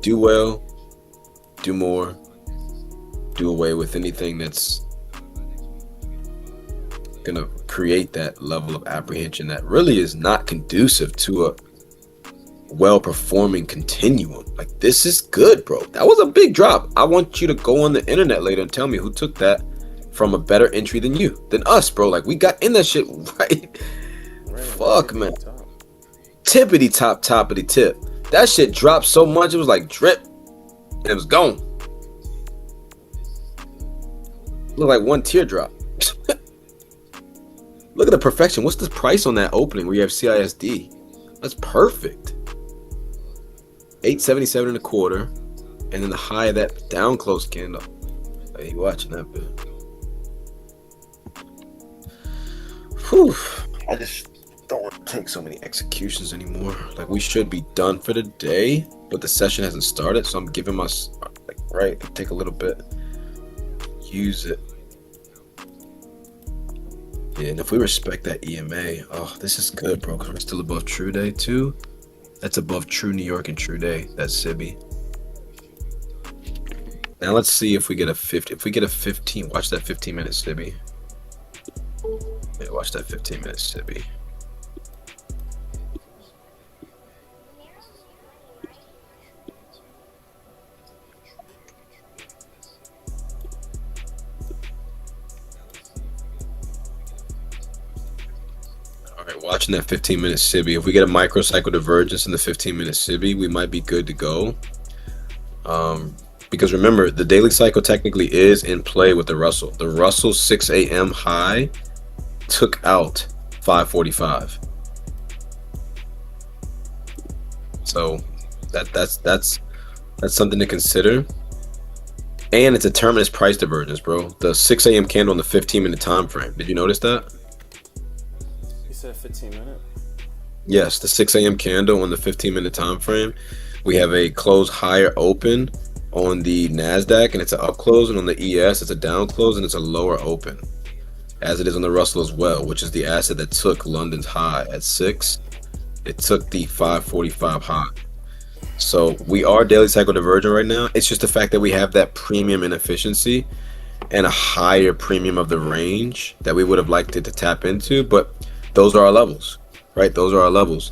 do well, do more, do away with anything that's gonna create that level of apprehension that really is not conducive to a well-performing continuum. Like, this is good, bro. That was a big drop. I want you to go on the internet later and tell me who took that from a better entry than us, bro. Like, we got in that shit right. Fuck, man. Tippity toppity tip. That shit dropped so much, it was like drip, and it was gone. Looked like one teardrop. Look at the perfection. What's the price on that opening where you have CISD? That's perfect. 877 and a quarter, and then the high of that down close candle. Hey, you watching that bit? Whew. I just don't want to take so many executions anymore. Like, we should be done for the day, but the session hasn't started, so I'm giving my right. Take a little bit, use it. Yeah, and if we respect that EMA, oh, this is good, bro, because we're still above true day too. That's above true New York and true day. That's SIBI. Now let's see if we get a 50. If we get a 15, watch that 15-minute SIBI. Yeah, watch that 15-minute SIBI. Watching that 15-minute SIBI, if we get a microcycle divergence in the 15-minute SIBI, we might be good to go. Because remember, the daily cycle technically is in play with the Russell. The Russell 6 a.m. high took out 545. So that's something to consider. And it's a terminus price divergence, bro. The 6 a.m. candle on the 15-minute time frame. Did you notice that? Said 15 minute. Yes, the 6 a.m. candle on the 15-minute time frame. We have a close higher open on the NASDAQ, and it's an up close, and on the ES it's a down close, and it's a lower open, as it is on the Russell as well, which is the asset that took London's high at 6. It took the 545 high. So we are daily cycle divergent right now. It's just the fact that we have that premium inefficiency and a higher premium of the range that we would have liked it to tap into, but those are our levels, right? Those are our levels.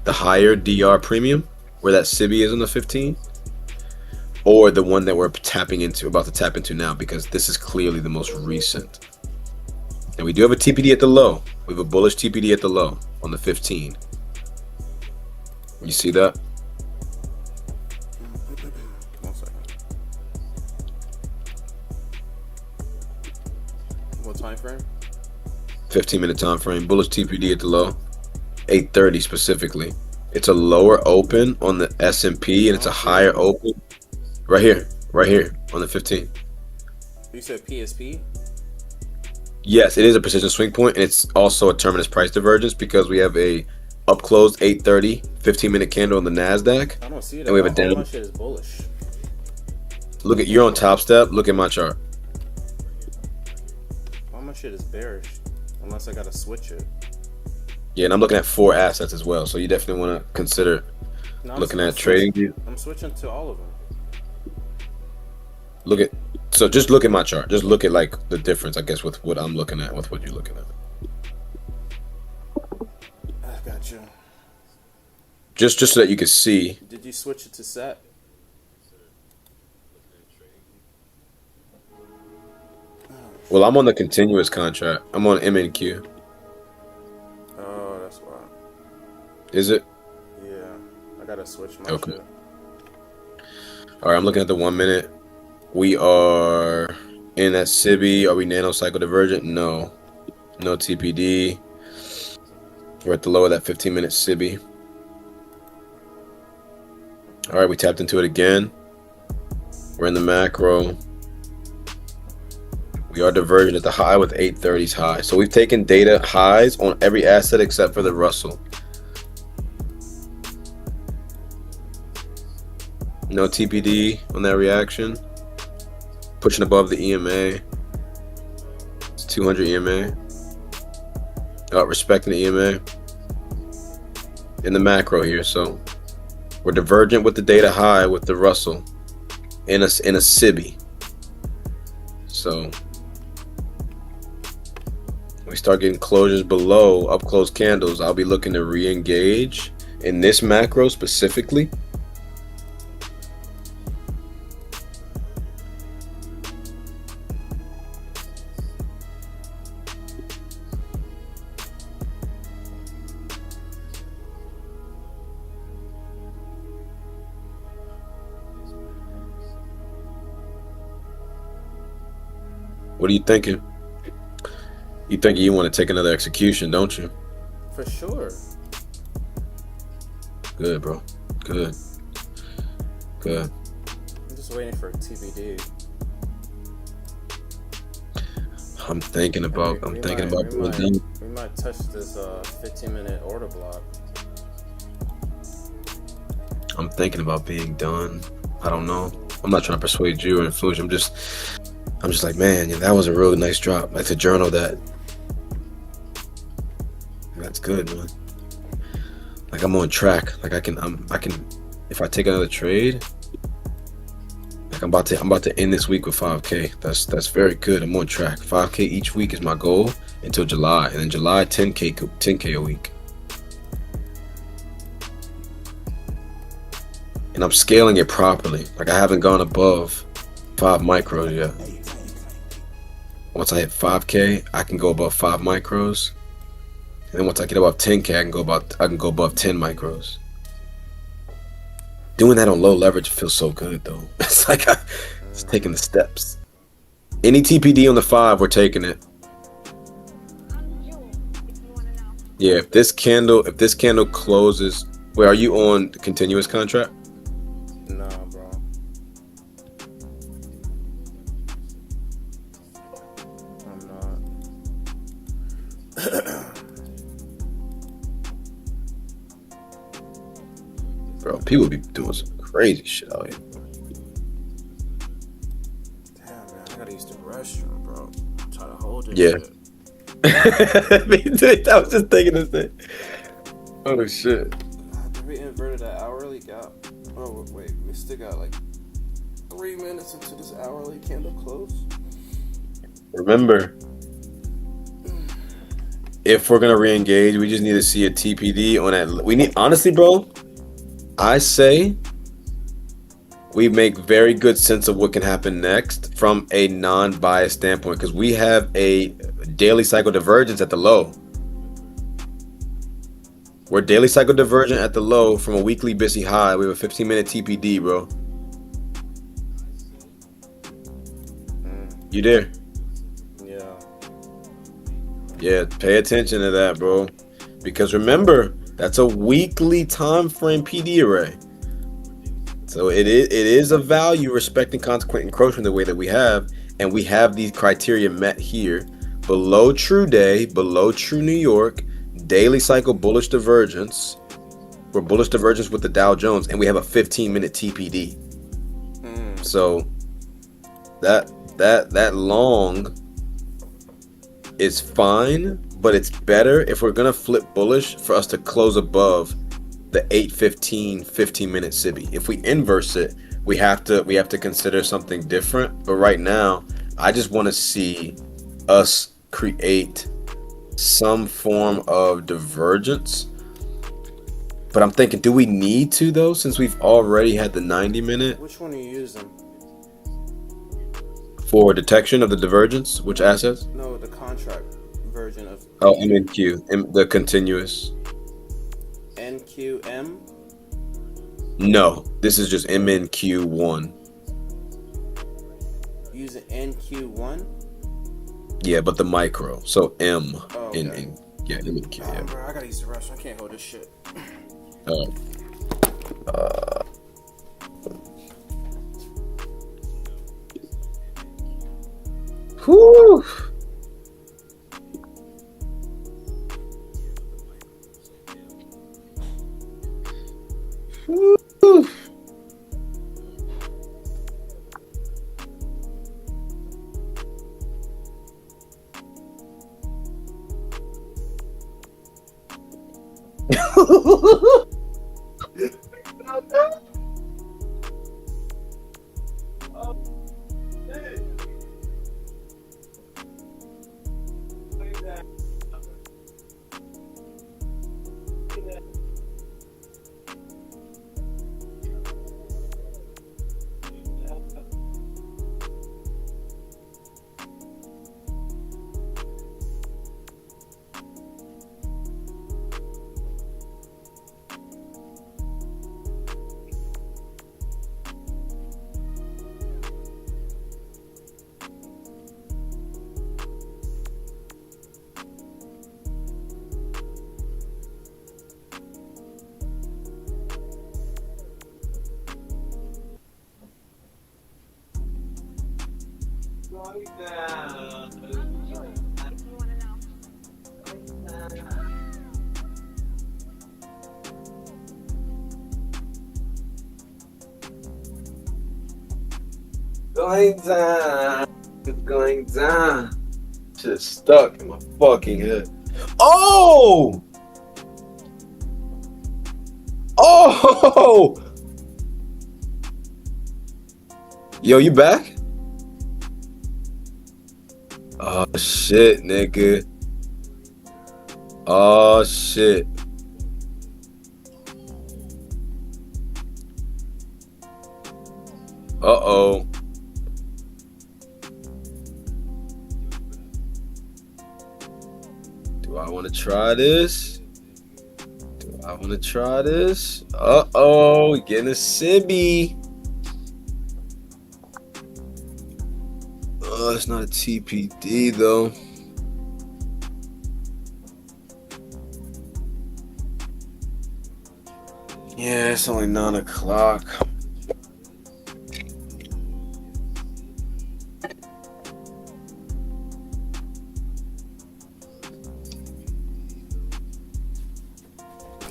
The higher DR premium, where that SIBI is on the 15, or the one that we're about to tap into now, because this is clearly the most recent. And we do have a TPD at the low. We have a bullish TPD at the low on the 15. You see that? 1 second. What time frame? 15-minute time frame, bullish TPD at the low, 830 specifically. It's a lower open on the S&P, and it's a higher open right here on the 15. You said PSP? Yes, it is a precision swing point, and it's also a terminus price divergence because we have a up close 830 15-minute candle on the NASDAQ. I don't see it. And we have a all down. my shit is bullish. Look at, you're on Top Step. Look at my chart. All my shit is bearish, unless I gotta switch it. Yeah, and I'm looking at 4 assets as well, so you definitely want to consider looking at trading. I'm switching to all of them. So just look at my chart. Just look at like the difference, I guess, with what I'm looking at, with what you're looking at. I got you. Just so that you can see. Did you switch it to set? Well, I'm on the continuous contract. I'm on MNQ. Oh, that's why. Is it? Yeah, I gotta switch my Okay. shit. All right, I'm looking at the 1 minute. We are in that SIBI. Are we nanocycle divergent? No. No TPD. We're at the low of that 15-minute SIBI. All right, we tapped into it again. We're in the macro. We are divergent at the high with 830s high. So we've taken data highs on every asset except for the Russell. No TPD on that reaction. Pushing above the EMA. It's 200 EMA. Respecting the EMA. In the macro here, so we're divergent with the data high with the Russell in a SIBI. So we start getting closures below up close candles. I'll be looking to re-engage in this macro specifically. What are you thinking? You thinking you want to take another execution, don't you? For sure. Good, bro. Good. Good. I'm just waiting for TBD. I'm thinking about We doing might done. touch this 15-minute order block. I'm thinking about being done. I don't know. I'm not trying to persuade you or influence you. I'm just like, man, yeah, that was a really nice drop. Like to journal that. That's good, man. Like I'm on track. Like I can if I take another trade, like I'm about to end this week with 5K. That's very good. I'm on track. 5K each week is my goal until July, and then July 10K a week. And I'm scaling it properly. Like I haven't gone above 5 micros yet. Once I hit 5K, I can go above 5 micros. And then once I get above 10K, I can go above 10 micros. Doing that on low leverage feels so good though. It's like it's taking the steps. Any TPD on the 5, we're taking it. Yeah, if this candle closes, wait, are you on continuous contract? Nah, bro. I'm not. Bro, people be doing some crazy shit out here. Damn, man, I gotta use the restroom, bro. I'm trying to hold this Yeah. shit. I was just thinking this thing. Oh shit. Did we inverted that hourly gap? Oh, wait, we still got like 3 minutes into this hourly candle close. Remember, if we're gonna re-engage, we just need to see a TPD on that. We need, honestly, bro, I say we make very good sense of what can happen next from a non-biased standpoint, because we have a daily cycle divergence at the low. We're daily cycle divergent at the low from a weekly BISI high. We have a 15-minute TPD, bro. You there? Yeah, pay attention to that, bro. Because remember, that's a weekly time frame PD array. So it is a value respecting consequent encroachment the way that we have, and we have these criteria met here. Below true day, below true New York, daily cycle bullish divergence. We're bullish divergence with the Dow Jones, and we have a 15-minute TPD. So that long is fine, but it's better if we're gonna flip bullish for us to close above the 8:15 15-minute SIBI. If we inverse it, we have to consider something different. But right now, I just want to see us create some form of divergence. But I'm thinking, do we need to though, since we've already had the 90-minute? Which one are you using? For detection of the divergence, which assets? No, the contract version of Oh, MNQ, the continuous. NQM. No, this is just MNQ1. Using NQ1. Yeah, but the micro. So M okay. in MNQ. Yeah. Bro, I gotta use the restroom. I can't hold this shit. Whew. Whew. Going down. It's going down. Just stuck in my fucking head. Oh! Oh! Yo, you back? Oh shit, nigga. Oh shit. Uh-oh. Do I want to try this? Do I want to try this? Uh-oh, we getting a Sibby. Oh, it's not a TPD though. Yeah, it's only 9 o'clock.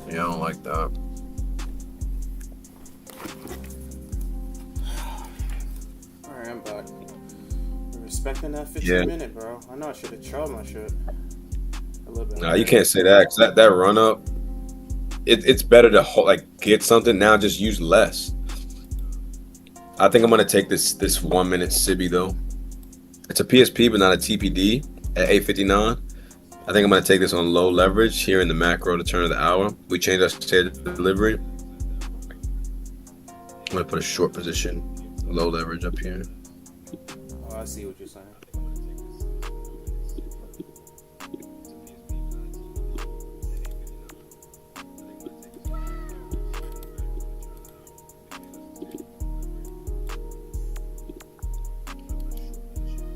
Yeah, I don't like that. Alright, I'm back. Respecting that 15-minute, bro. I know I should have tried my shit a little bit. Nah, you can't say that, because that run up, it's better to get something now. Just use less. I think I'm gonna take this 1 minute Sibby though. It's a PSP, but not a TPD at 8:59. I think I'm gonna take this on low leverage here in the macro to turn of the hour. We changed our state of delivery. I'm gonna put a short position, low leverage up here. Oh, I see what you're saying.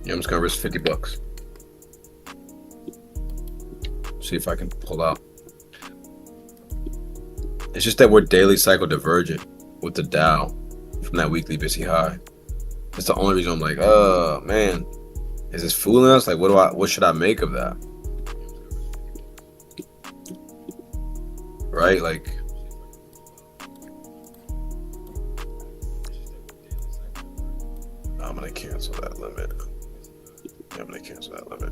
Yeah, I'm just gonna risk $50. See if I can pull out. It's just that we're daily cycle divergent with the Dow from that weekly busy high. That's the only reason I'm like, oh man, is this fooling us? Like, what should I make of that? Right? Like, I'm gonna cancel that limit. I'm gonna cancel that limit.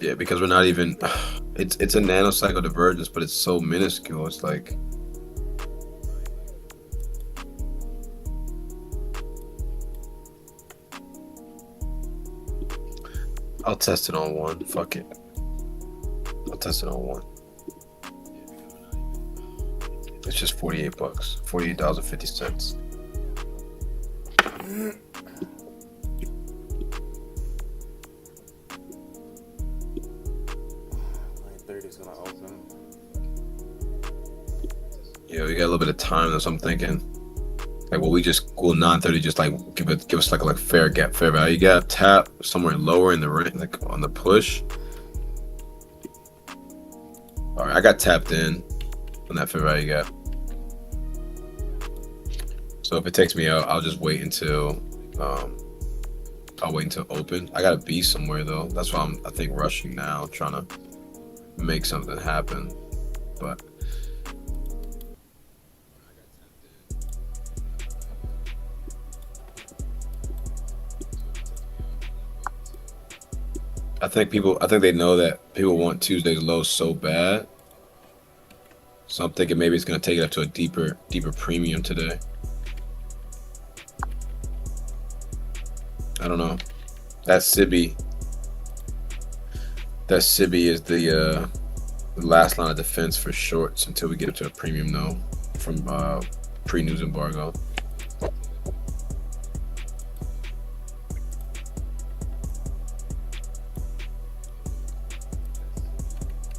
Yeah, because we're not even. It's a nanocycle divergence, but it's so minuscule. It's like. I'll test it on one. Fuck it. I'll test it on one. It's just $48. $48.50. Yeah, we got a little bit of time. That's what I'm thinking. Like, will 930 just like give us like fair value gap, tap somewhere lower in the range, like on the push. All right, I got tapped in on that fair value gap. So if it takes me out, I'll just wait until open. I gotta be somewhere though. That's why I think rushing now, trying to make something happen. But I think they know that people want Tuesday's low so bad. So I'm thinking maybe it's gonna take it up to a deeper premium today. I don't know. That Sibi is the last line of defense for shorts until we get up to a premium though from pre-news embargo.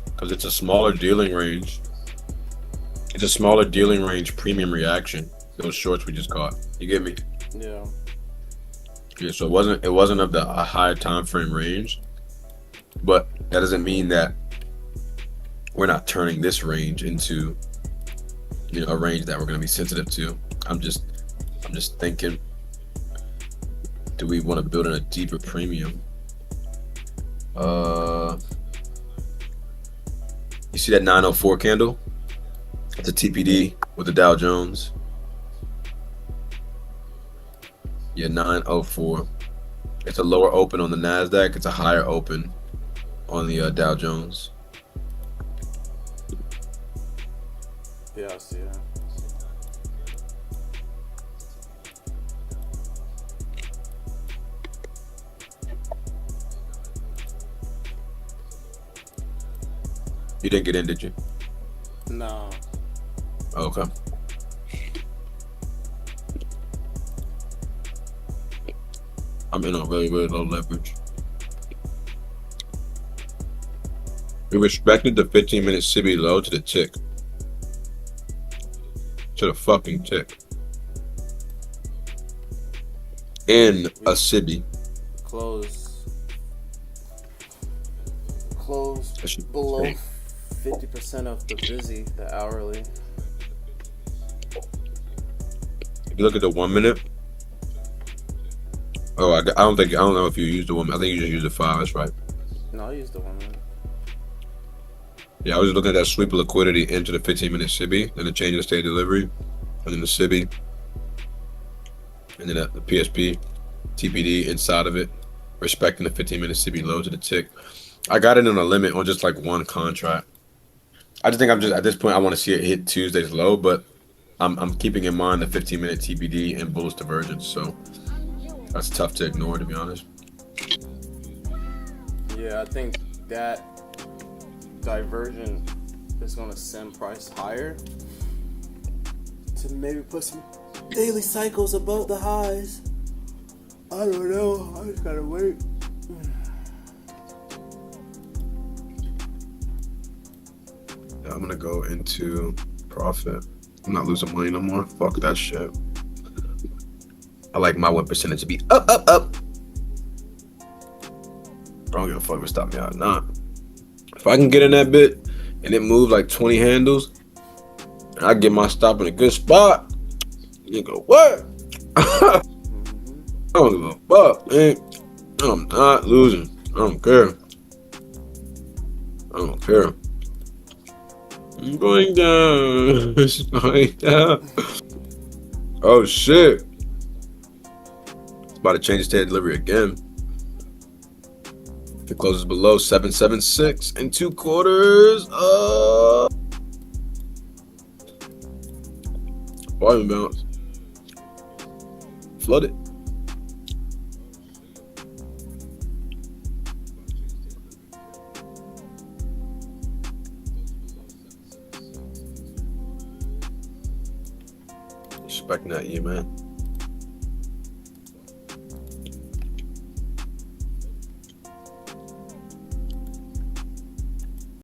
Because it's a smaller dealing range. It's a smaller dealing range premium reaction. Those shorts we just caught. You get me? Yeah. Yeah. So it wasn't of the higher time frame range, but that doesn't mean that we're not turning this range into, a range that we're going to be sensitive to. I'm just thinking, do we want to build in a deeper premium? You see that 904 candle? It's a TPD with the Dow Jones. Yeah, 904. It's a lower open on the NASDAQ. It's a higher open on the Dow Jones. Yeah, I see that. You didn't get in, did you? No. Oh, okay. I'm in on very, very low leverage. We respected the 15-minute Sibi low to the tick. To the fucking tick. In a Sibi. Close below 50% of the busy, the hourly. If you look at the 1 minute. Oh, I don't know if you used the 1 minute. I think you just used the 5. That's right. No, I used the 1 minute. Yeah, I was looking at that sweep of liquidity into the 15-minute Sibi, then the change of state delivery, and then the Sibi, and then the PSP, TPD inside of it, respecting the 15-minute Sibi low to the tick. I got it in a limit on just like one contract. I just think at this point I want to see it hit Tuesday's low, but I'm keeping in mind the 15-minute TPD and bullish divergence, so that's tough to ignore, to be honest. Yeah, I think that divergent is going to send price higher to maybe put some daily cycles above the highs. I don't know. I just gotta wait. I'm gonna go into profit. I'm not losing money no more. Fuck that shit. I like my win percentage to be up. I don't give a fuck if it stop me out or not. If I can get in that bit and it move like 20 handles, and I get my stop in a good spot, you go, what? I don't give a fuck, man. I'm not losing. I don't care. I don't care. I'm going down. It's going down. Oh shit. It's about to change the state of delivery again. If it closes below 776 in 2 quarters, volume bounce. Flood it. Respecting that, you man.